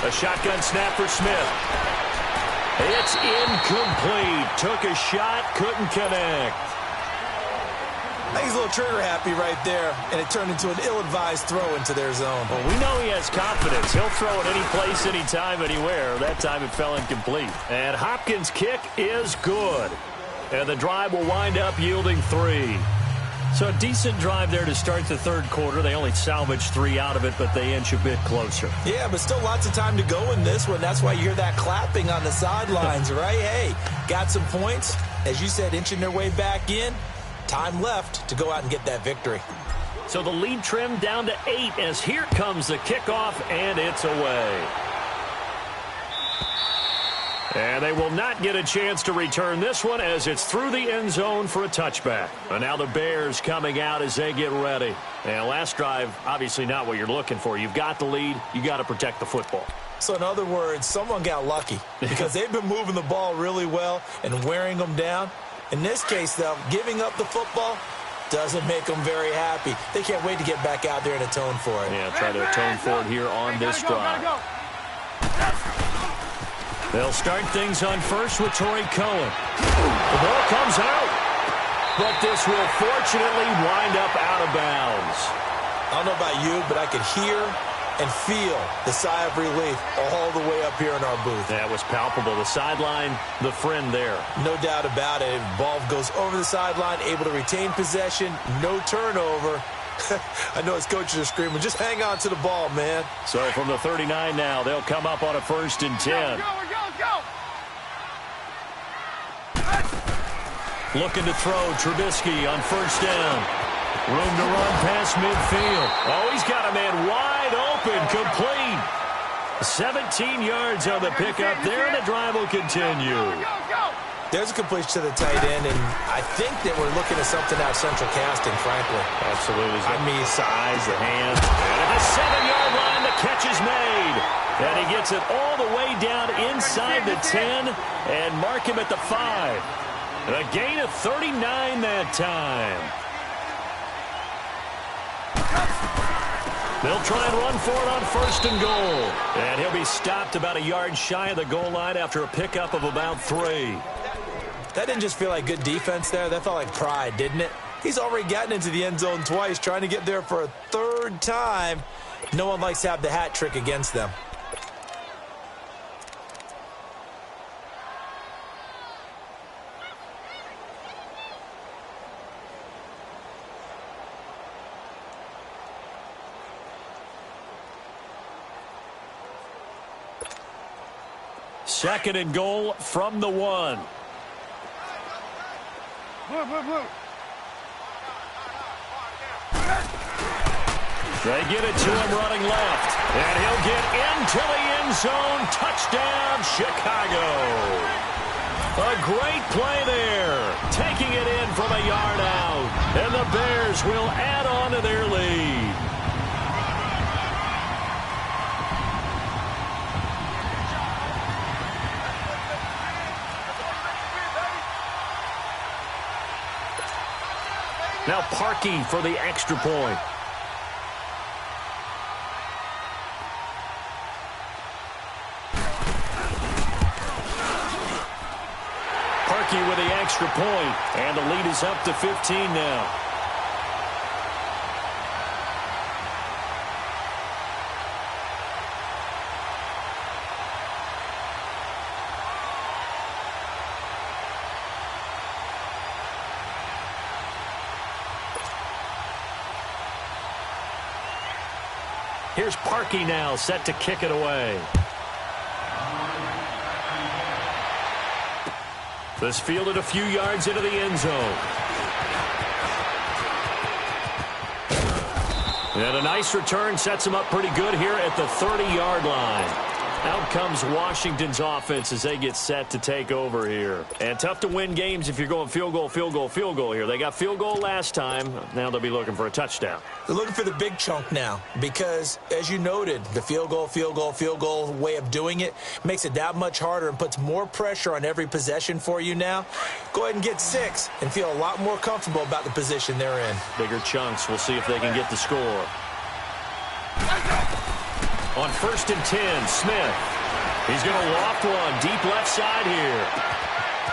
A shotgun snap for Smith. It's incomplete. Took a shot, couldn't connect. I think he's a little trigger happy right there, and it turned into an ill-advised throw into their zone. Well, we know he has confidence. He'll throw it any place, anytime, anywhere. That time it fell incomplete. And Hopkins' kick is good. And the drive will wind up yielding 3. So a decent drive there to start the 3rd quarter. They only salvaged 3 out of it, but they inch a bit closer. Yeah, but still lots of time to go in this one. That's why you hear that clapping on the sidelines, right? Hey, got some points. As you said, inching their way back in. Time left to go out and get that victory. So the lead trimmed down to 8 as here comes the kickoff, and it's away. And they will not get a chance to return this one as it's through the end zone for a touchback. And now the Bears coming out as they get ready. And last drive, obviously not what you're looking for. You've got the lead. You got to protect the football. So in other words, someone got lucky because they've been moving the ball really well and wearing them down. In this case, though, giving up the football doesn't make them very happy. They can't wait to get back out there and atone for it. Yeah, try to atone for it here on this drive. They'll start things on first with Torrey Cohen. The ball comes out, but this will fortunately wind up out of bounds. I don't know about you, but I could hear and feel the sigh of relief all the way up here in our booth. That was palpable. The sideline, the friend there. No doubt about it. Ball goes over the sideline, able to retain possession, no turnover. I know his coaches are screaming, just hang on to the ball, man. So from the 39 now, they'll come up on a 1st and 10. Go. Looking to throw Trubisky on 1st down. Room to run past midfield. Oh, he's got a man wide open, complete. 17 yards on the pickup there, and the drive will continue. Go. There's a completion to the tight end, and I think that we're looking at something out central casting, frankly. Absolutely. I mean, size, the hands. And at the 7-yard line, the catch is made. And he gets it all the way down inside the 10 and mark him at the 5. A gain of 39 that time. They'll try and run for it on 1st and goal. And he'll be stopped about a yard shy of the goal line after a pickup of about 3. That didn't just feel like good defense there. That felt like pride, didn't it? He's already gotten into the end zone twice, trying to get there for a 3rd time. No one likes to have the hat trick against them. Second and goal from the 1. Blue. They get it to him running left. And he'll get into the end zone. Touchdown, Chicago. A great play there. Taking it in from a yard out. And the Bears will add on to their lead. Now Parkey for the extra point. Parkey with the extra point, and the lead is up to 15 now. Here's Parkey now, set to kick it away. This fielded a few yards into the end zone. And a nice return sets him up pretty good here at the 30-yard line. Out comes Washington's offense as they get set to take over here. And tough to win games if you're going field goal here. They got field goal last time. Now they'll be looking for a touchdown. They're looking for the big chunk now because, as you noted, the field goal way of doing it makes it that much harder and puts more pressure on every possession for you now. Go ahead and get 6 and feel a lot more comfortable about the position they're in. Bigger chunks. We'll see if they can get the score. On 1st and 10, Smith. He's going to loft one deep left side here.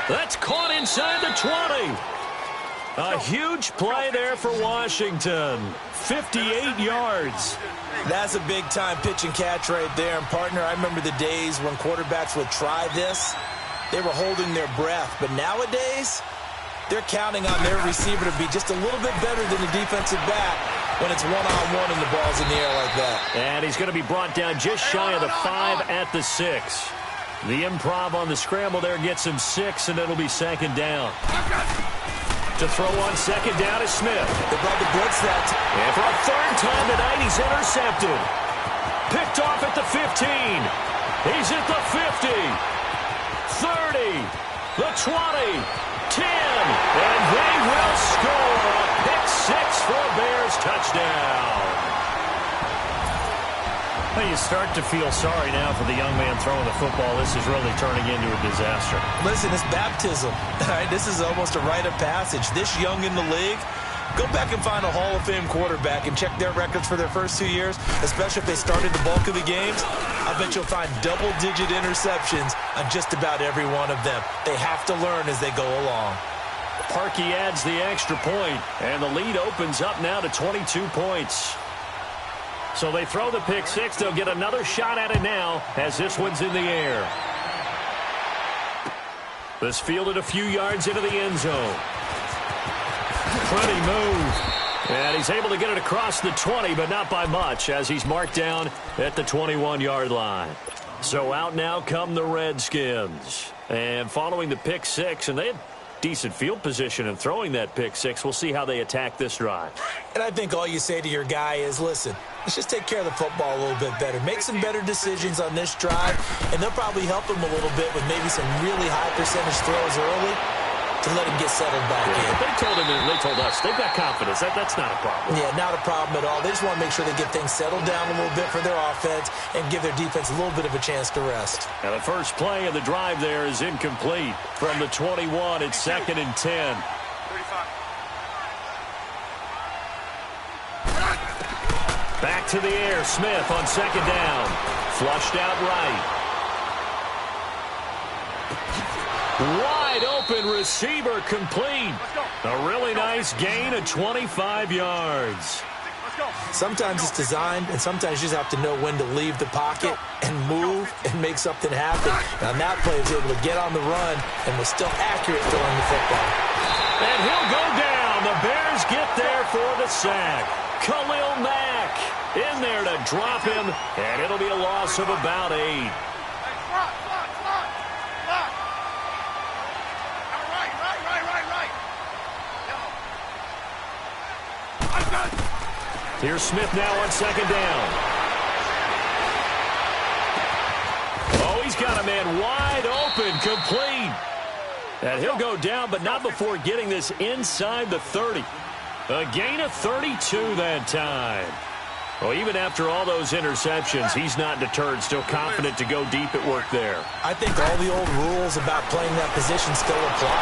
That's caught inside the 20. A huge play there for Washington. 58 yards. That's a big-time pitch and catch right there. And, partner, I remember the days when quarterbacks would try this. They were holding their breath. But nowadays, they're counting on their receiver to be just a little bit better than the defensive back when it's one-on-one and the ball's in the air like that. And he's going to be brought down just shy of the 5 at the 6. The improv on the scramble there gets him 6, and it'll be 2nd down. To throw on 2nd down is Smith. They brought the blitz that time. And for a 3rd time tonight, he's intercepted. Picked off at the 15. He's at the 50. 30. The 20. 10, and they will score a pick 6 for a Bears touchdown. Well, you start to feel sorry now for the young man throwing the football. This is really turning into a disaster. Listen, it's baptism. All right, this is almost a rite of passage. This young in the league, go back and find a Hall of Fame quarterback and check their records for their first 2 years, especially if they started the bulk of the games. I bet you'll find double-digit interceptions on just about every one of them. They have to learn as they go along. Parkey adds the extra point, and the lead opens up now to 22 points. So they throw the pick six. They'll get another shot at it now as this one's in the air. This fielded a few yards into the end zone. Pretty move. And he's able to get it across the 20, but not by much as he's marked down at the 21-yard line. So out now come the Redskins. And following the pick six, and they had decent field position in throwing that pick six. We'll see how they attack this drive. And I think all you say to your guy is, listen, let's just take care of the football a little bit better. Make some better decisions on this drive, and they'll probably help him a little bit with maybe some really high percentage throws early to let him get settled back in. They told him, and they told us, they've got confidence. That's not a problem. Yeah, not a problem at all. They just want to make sure they get things settled down a little bit for their offense and give their defense a little bit of a chance to rest. Now the first play of the drive there is incomplete. From the 21, it's 2nd and 10. 35. Back to the air. Smith on 2nd down. Flushed out right. Wide open receiver complete. A really nice gain of 25 yards. Sometimes it's designed, and sometimes you just have to know when to leave the pocket and move and make something happen. And on that play, he was able to get on the run and was still accurate throwing the football. And he'll go down. The Bears get there for the sack. Khalil Mack in there to drop him, and it'll be a loss of about 8. Here's Smith now on 2nd down. Oh, he's got a man wide open, complete. And he'll go down, but not before getting this inside the 30. A gain of 32 that time. Well, even after all those interceptions, he's not deterred, still confident to go deep at work there. I think all the old rules about playing that position still apply.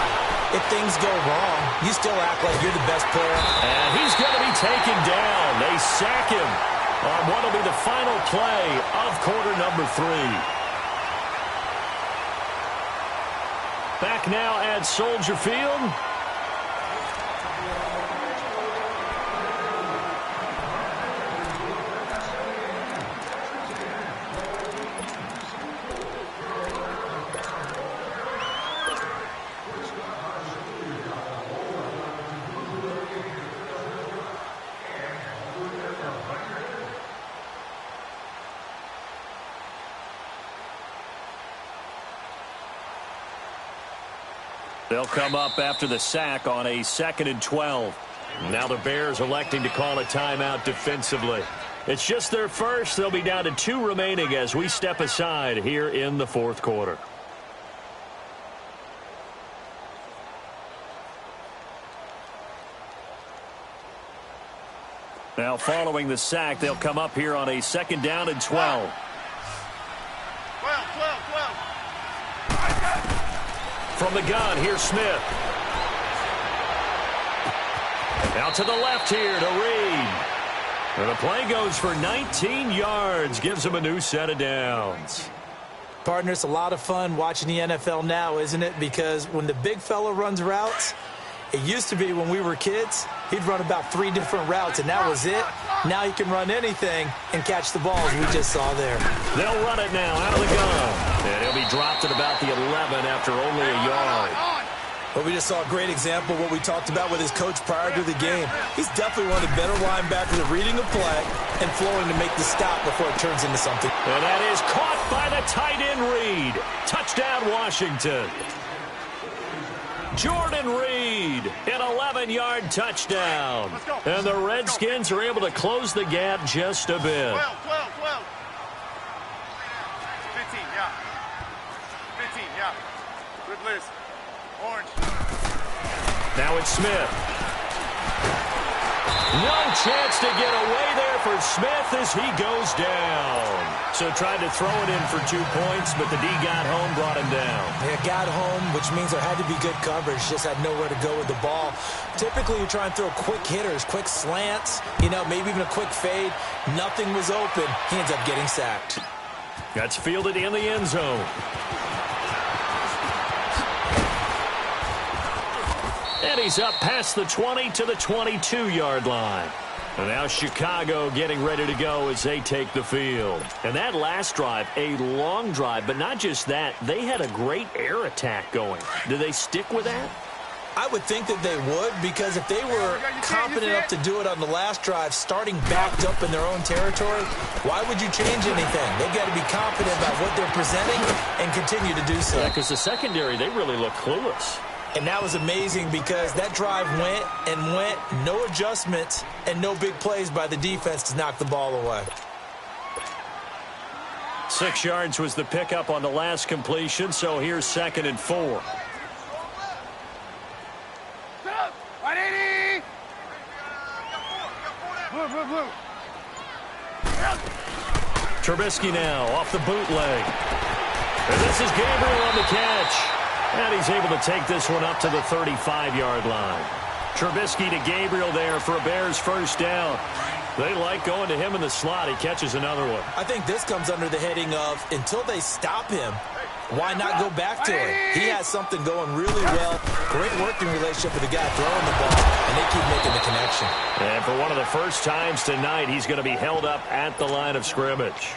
If things go wrong, you still act like you're the best player. And he's going to be taken down. They sack him on what will be the final play of quarter number 3. Back now at Soldier Field. They'll come up after the sack on a 2nd and 12. Now the Bears electing to call a timeout defensively. It's just their first. They'll be down to 2 remaining as we step aside here in the 4th quarter. Now following the sack, they'll come up here on a 2nd down and 12. 12. From the gun, here's Smith. Out to the left here to Reed. And the play goes for 19 yards. Gives him a new set of downs. Partner, it's a lot of fun watching the NFL now, isn't it? Because when the big fella runs routes, it used to be when we were kids, he'd run about 3 different routes, and that was it. Now he can run anything and catch the balls we just saw there. They'll run it now out of the gun. And he'll be dropped at about the 11 after only a yard. Well, we just saw a great example of what we talked about with his coach prior to the game. He's definitely one of the better linebackers at reading a play and flowing to make the stop before it turns into something. And that is caught by the tight end Reed. Touchdown, Washington. Jordan Reed, an 11-yard touchdown. And the Redskins are able to close the gap just a bit. 12. 15, yeah. 15, yeah. Good list. Orange. Now it's Smith. No chance to get away there for Smith as he goes down. So tried to throw it in for 2 points, but the D got home, brought him down. Yeah, got home, which means there had to be good coverage. Just had nowhere to go with the ball. Typically, you try and throw quick hitters, quick slants, maybe even a quick fade. Nothing was open. He ends up getting sacked. That's fielded in the end zone. And he's up past the 20 to the 22-yard line. And now Chicago getting ready to go as they take the field. And that last drive, a long drive, but not just that. They had a great air attack going. Do they stick with that? I would think that they would, because if they were confident enough to do it on the last drive, starting backed up in their own territory, why would you change anything? They've got to be confident about what they're presenting and continue to do so. Yeah, because the secondary, they really look clueless. And that was amazing because that drive went and went, no adjustments, and no big plays by the defense to knock the ball away. 6 yards was the pickup on the last completion, so here's 2nd and 4. Trubisky now off the bootleg. And this is Gabriel on the catch. And he's able to take this one up to the 35-yard line. Trubisky to Gabriel there for a Bears first down. They like going to him in the slot. He catches another one. I think this comes under the heading of, until they stop him, why not go back to it? He has something going really well. Great working relationship with the guy throwing the ball, and they keep making the connection. And for one of the first times tonight, he's going to be held up at the line of scrimmage.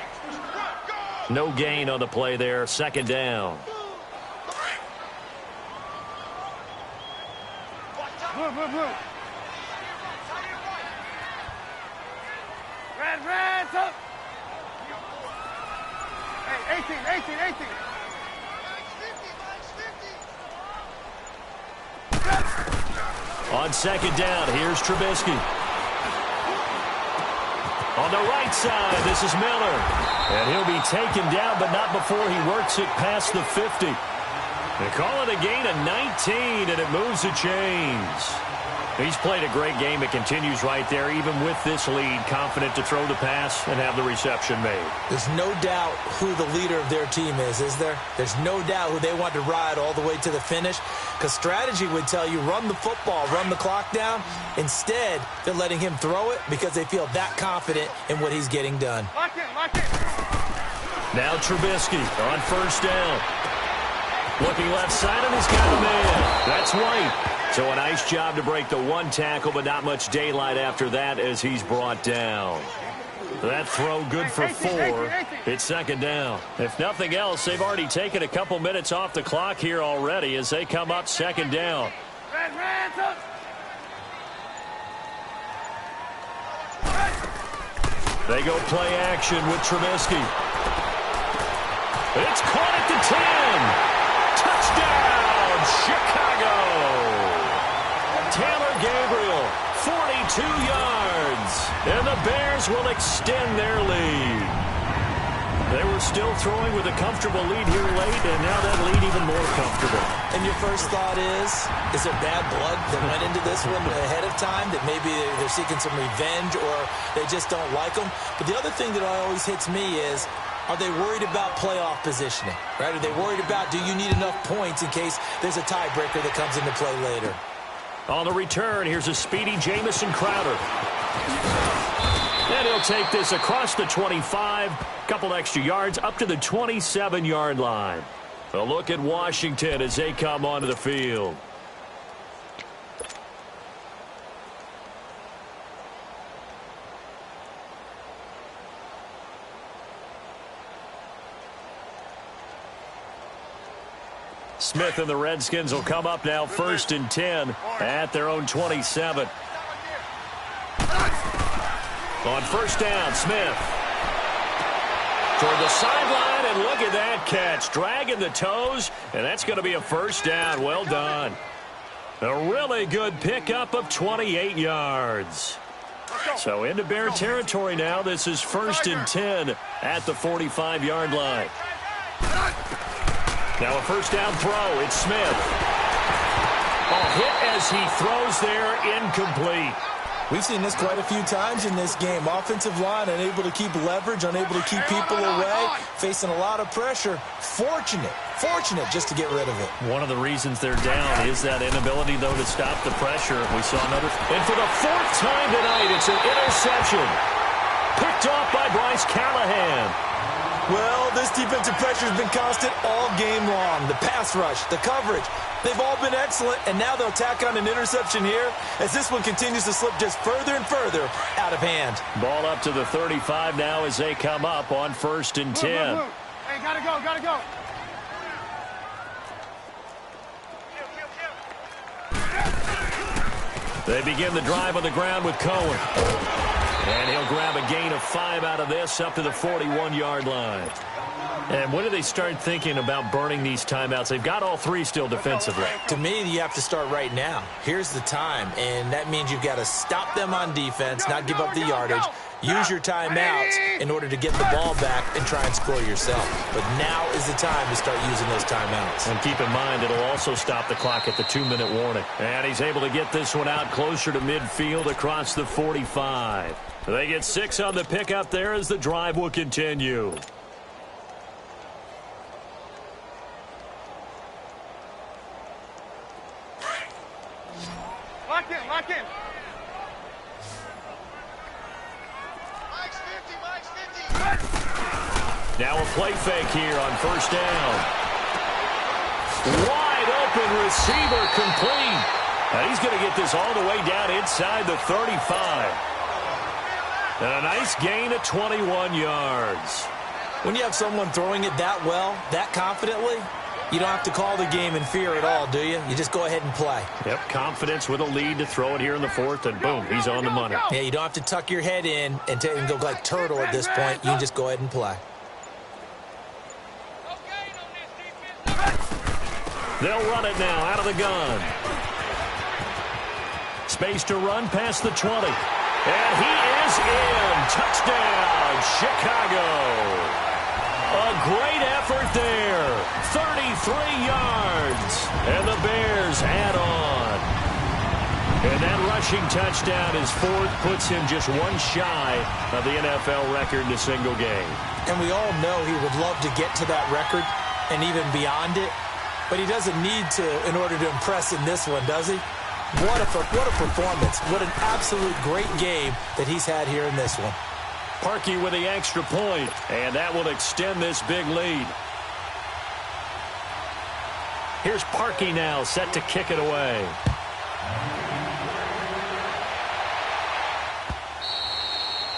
No gain on the play there. 2nd down. Red, up. Hey, 18. On 2nd down, here's Trubisky. On the right side, this is Miller. And he'll be taken down, but not before he works it past the 50. They call it a gain of 19, and it moves the chains. He's played a great game. It continues right there, even with this lead, confident to throw the pass and have the reception made. There's no doubt who the leader of their team is there? There's no doubt who they want to ride all the way to the finish, because strategy would tell you run the football, run the clock down. Instead, they're letting him throw it because they feel that confident in what he's getting done. Lock it. Now Trubisky on first down. Looking left side, and he's got a man. That's White. So a nice job to break the one tackle, but not much daylight after that as he's brought down. That throw good for 4. It's 2nd down. If nothing else, they've already taken a couple minutes off the clock here already as they come up 2nd down. Red, up. They go play action with Trubisky. It's caught at the 10. Touchdown, Chicago. Taylor Gabriel, 42 yards. And the Bears will extend their lead. They were still throwing with a comfortable lead here late, and now that lead even more comfortable. And your first thought is there bad blood that went into this one ahead of time, that maybe they're seeking some revenge or they just don't like them? But the other thing that always hits me is, are they worried about playoff positioning? Right? Are they worried about, do you need enough points in case there's a tiebreaker that comes into play later? On the return, here's a speedy Jamison Crowder. And he'll take this across the 25, couple extra yards up to the 27-yard line. A look at Washington as they come onto the field. Smith and the Redskins will come up now 1st and 10 at their own 27. On first down, Smith. Toward the sideline, and look at that catch. Dragging the toes, and that's going to be a first down. Well done. A really good pickup of 28 yards. So into Bear territory now. This is 1st and 10 at the 45-yard line. Now a first down throw. It's Smith. Hit as he throws there, incomplete. We've seen this quite a few times in this game. Offensive line unable to keep leverage, unable to keep people away, facing a lot of pressure. Fortunate just to get rid of it. One of the reasons they're down is that inability, though, to stop the pressure. We saw another. And for the 4th time tonight, it's an interception. Picked off by Bryce Callahan. Well, this defensive pressure has been constant all game long. The pass rush, the coverage, they've all been excellent, and now they'll tack on an interception here as this one continues to slip just further and further out of hand. Ball up to the 35 now as they come up on 1st and 10. Move. Hey, gotta go, gotta go. They begin the drive on the ground with Cohen. And he'll grab a gain of 5 out of this up to the 41-yard line. And when do they start thinking about burning these timeouts? They've got all 3 still defensively. To me, you have to start right now. Here's the time, and that means you've got to stop them on defense, not give up the yardage, use your timeouts in order to get the ball back and try and score yourself. But now is the time to start using those timeouts. And keep in mind, it'll also stop the clock at the 2-minute warning. And he's able to get this one out closer to midfield across the 45. They get 6 on the pickup there as the drive will continue. Lock in, lock in. Mike's 50. Now a play fake here on 1st down. Wide open receiver complete. And he's going to get this all the way down inside the 35. And a nice gain of 21 yards. When you have someone throwing it that well, that confidently, you don't have to call the game in fear at all, do you? You just go ahead and play. Yep, confidence with a lead to throw it here in the 4th, and boom, he's on the money. Yeah, you don't have to tuck your head in and go like turtle at this point. You can just go ahead and play. They'll run it now out of the gun. Space to run past the 20. And he is in. Touchdown, Chicago. A great effort there. 33 yards. And the Bears add on. And that rushing touchdown is 4th, puts him just 1 shy of the NFL record in a single game. And we all know he would love to get to that record and even beyond it. But he doesn't need to in order to impress in this one, does he? What a performance. What an absolute great game that he's had here in this one. Parkey with the extra point, and that will extend this big lead. Here's Parkey now, set to kick it away.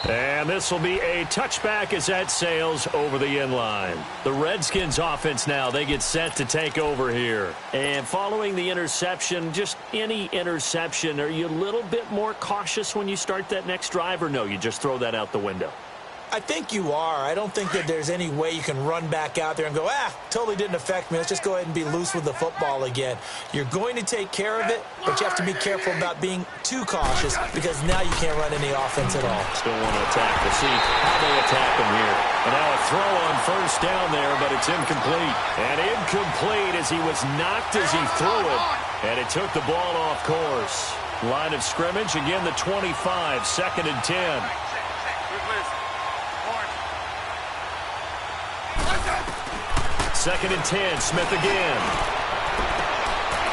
And this will be a touchback as that sails over the end line. The Redskins offense now, they get set to take over here. And following the interception, just any interception, are you a little bit more cautious when you start that next drive, or no, you just throw that out the window? I think you are. I don't think that there's any way you can run back out there and go, totally didn't affect me. Let's just go ahead and be loose with the football again. You're going to take care of it, but you have to be careful about being too cautious because now you can't run any offense at all. Still want to attack. We'll see how they attack him here. And now a throw on 1st down there, but it's incomplete. And incomplete as he was knocked as he threw it. And it took the ball off course. Line of scrimmage, again the 25, 2nd and 10. 2nd and 10, Smith again.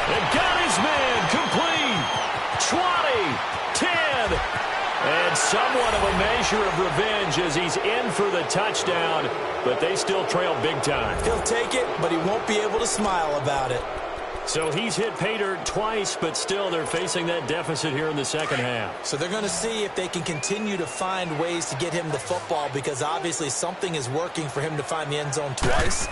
And got his man, complete. 20, 10. And somewhat of a measure of revenge as he's in for the touchdown, but they still trail big time. He'll take it, but he won't be able to smile about it. So he's hit pay dirt twice, but still they're facing that deficit here in the 2nd half. So they're going to see if they can continue to find ways to get him the football because obviously something is working for him to find the end zone twice.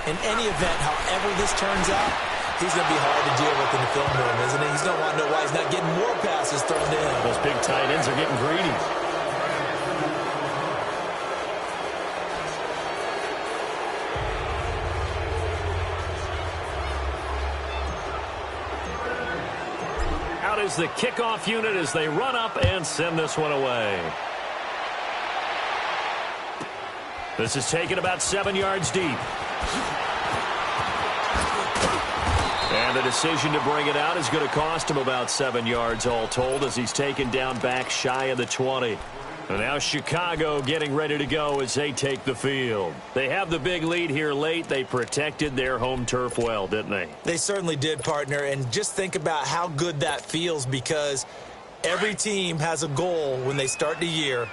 In any event, however this turns out, he's going to be hard to deal with in the film room, isn't he? He's going to want to know why he's not getting more passes thrown to him. Those big tight ends are getting greedy. Out is the kickoff unit as they run up and send this one away. This is taken about 7 yards deep. And the decision to bring it out is going to cost him about 7 yards all told as he's taken down back shy of the 20. And now Chicago getting ready to go as they take the field. They have the big lead here late. They protected their home turf well, didn't they? They certainly did, partner. And just think about how good that feels because every team has a goal when they start the year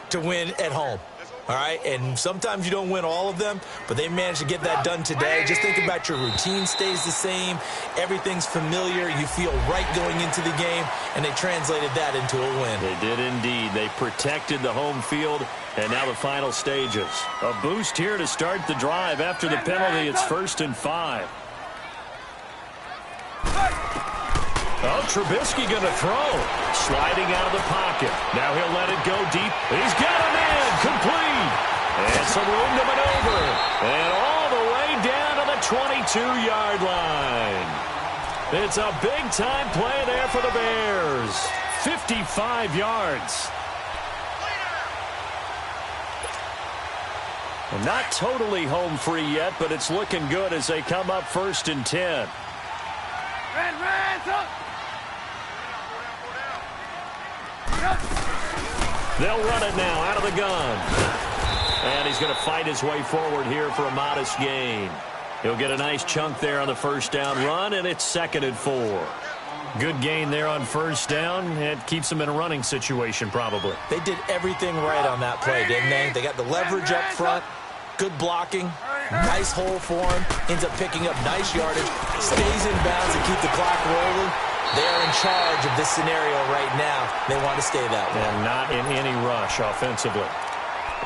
to win at home. All right, and sometimes you don't win all of them, but they managed to get that done today. Just think about your routine stays the same. Everything's familiar. You feel right going into the game, and they translated that into a win. They did indeed. They protected the home field, and now the final stages. A boost here to start the drive. After the penalty, it's 1st and 5. Oh, Trubisky going to throw. Sliding out of the pocket. Now he'll let it go deep. He's got him in. Complete. And some room to maneuver. And all the way down to the 22-yard line. It's a big-time play there for the Bears. 55 yards. And not totally home free yet, but it's looking good as they come up 1st and 10. They'll run it now out of the gun. And he's going to fight his way forward here for a modest gain. He'll get a nice chunk there on the 1st down run, and it's 2nd and 4. Good gain there on 1st down. It keeps them in a running situation probably. They did everything right on that play, didn't they? They got the leverage up front, good blocking, nice hole for him, ends up picking up nice yardage, stays in bounds to keep the clock rolling. They're in charge of this scenario right now. They want to stay that way. And not in any rush offensively.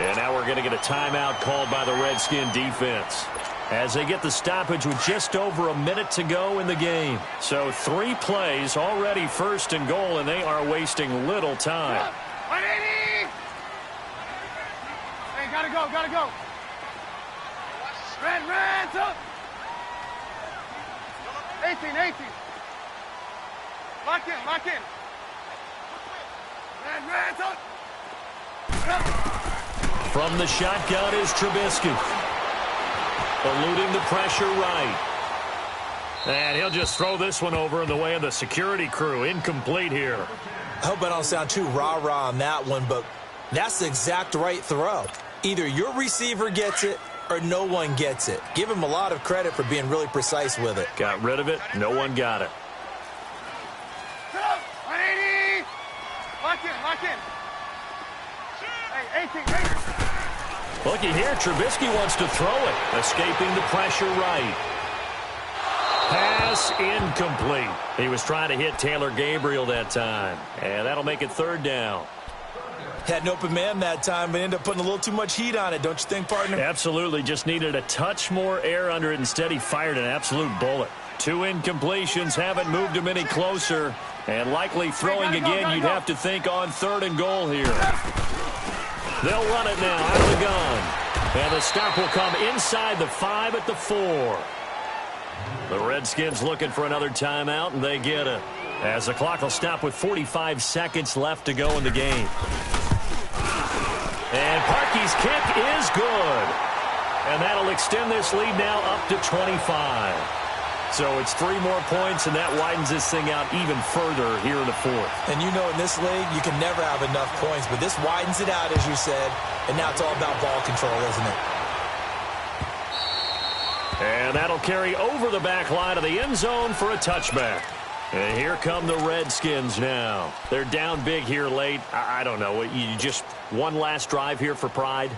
And now we're going to get a timeout called by the Redskin defense as they get the stoppage with just over a minute to go in the game. So 3 plays, already 1st and goal, and they are wasting little time. Hey, gotta go, gotta go. Red, up. 18. Lock in. Red, up. From the shotgun is Trubisky. Eluding the pressure right. And he'll just throw this one over in the way of the security crew. Incomplete here. I hope I don't sound too rah-rah on that one, but that's the exact right throw. Either your receiver gets it or no one gets it. Give him a lot of credit for being really precise with it. Got rid of it. No one got it. 180. Lock in. Hey, 18. Looky here, Trubisky wants to throw it. Escaping the pressure right. Pass incomplete. He was trying to hit Taylor Gabriel that time. And that'll make it 3rd down. Had an open man that time, but ended up putting a little too much heat on it, don't you think, partner? Absolutely. Just needed a touch more air under it. Instead, he fired an absolute bullet. 2 incompletions haven't moved him any closer. And likely throwing again, you'd have to think on 3rd and goal here. They'll run it now out of the gun. And the stop will come inside the 5 at the 4. The Redskins looking for another timeout, and they get it. As the clock will stop with 45 seconds left to go in the game. And Parkey's kick is good. And that'll extend this lead now up to 25. So it's 3 more points, and that widens this thing out even further here in the 4th. And you know in this league, you can never have enough points, but this widens it out, as you said, and now it's all about ball control, isn't it? And that'll carry over the back line of the end zone for a touchback. And here come the Redskins now. They're down big here late. I don't know. You just one last drive here for pride?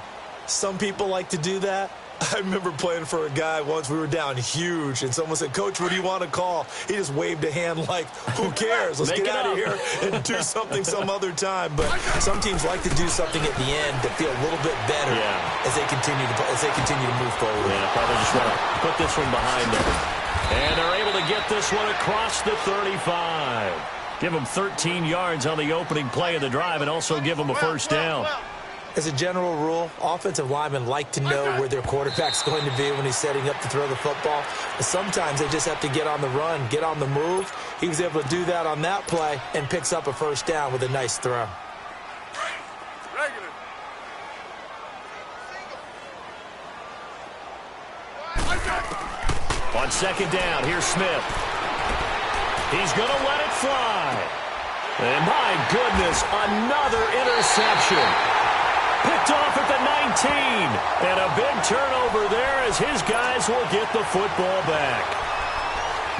Some people like to do that. I remember playing for a guy once. We were down huge, and someone said, "Coach, what do you want to call?" He just waved a hand like, who cares? Let's get out of here and do something some other time. But some teams like to do something at the end to feel a little bit better as they continue to move forward. Yeah, probably just want to put this one behind them. And they're able to get this one across the 35. Give them 13 yards on the opening play of the drive and also give them a 1st down. As a general rule, offensive linemen like to know where their quarterback's going to be when he's setting up to throw the football. But sometimes they just have to get on the run, get on the move. He was able to do that on that play and picks up a 1st down with a nice throw. On 2nd down, here's Smith. He's going to let it fly. And my goodness, another interception. Picked off at the 19. And a big turnover there as his guys will get the football back.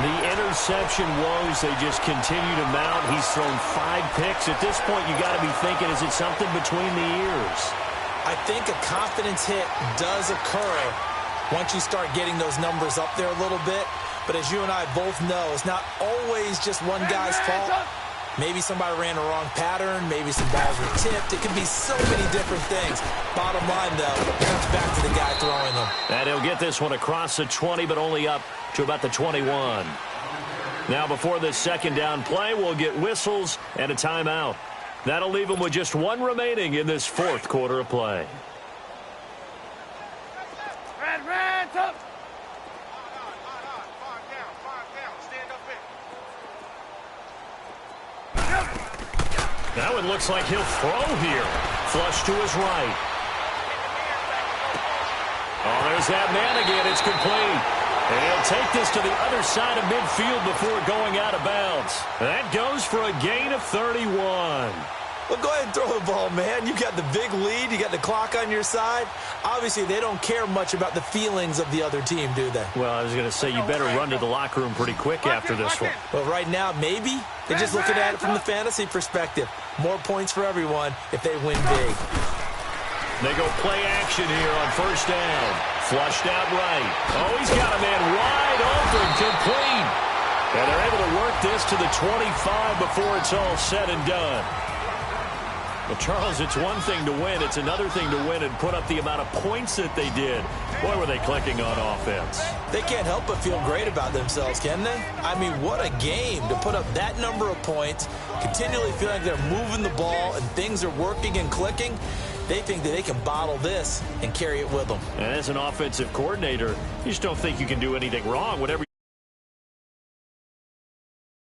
The interception woes, they just continue to mount. He's thrown 5 picks. At this point, you got to be thinking, is it something between the ears? I think a confidence hit does occur once you start getting those numbers up there a little bit. But as you and I both know, it's not always just one guy's fault. Maybe somebody ran the wrong pattern. Maybe some balls were tipped. It could be so many different things. Bottom line, though, it comes back to the guy throwing them. And he'll get this one across the 20, but only up to about the 21. Now, before this second down play, we'll get whistles and a timeout. That'll leave them with just one remaining in this fourth quarter of play. Red, up. Now it looks like he'll throw here. Flush to his right. Oh, there's that man again. It's complete. And he'll take this to the other side of midfield before going out of bounds. That goes for a gain of 31. Well, go ahead and throw the ball, man. You got the big lead. You got the clock on your side. Obviously, they don't care much about the feelings of the other team, do they? Well, I was going to say you better run to the locker room pretty quick after this one. Well, right now, maybe. They're just looking at it from the fantasy perspective. More points for everyone if they win big. They go play action here on first down. Flushed out right. Oh, he's got a man wide open, complete. And they're able to work this to the 25 before it's all said and done. Well, Charles, it's one thing to win. It's another thing to win and put up the amount of points that they did. Boy, were they clicking on offense. They can't help but feel great about themselves, can they? I mean, what a game to put up that number of points, continually feel like they're moving the ball and things are working and clicking. They think that they can bottle this and carry it with them. And as an offensive coordinator, you just don't think you can do anything wrong. Whatever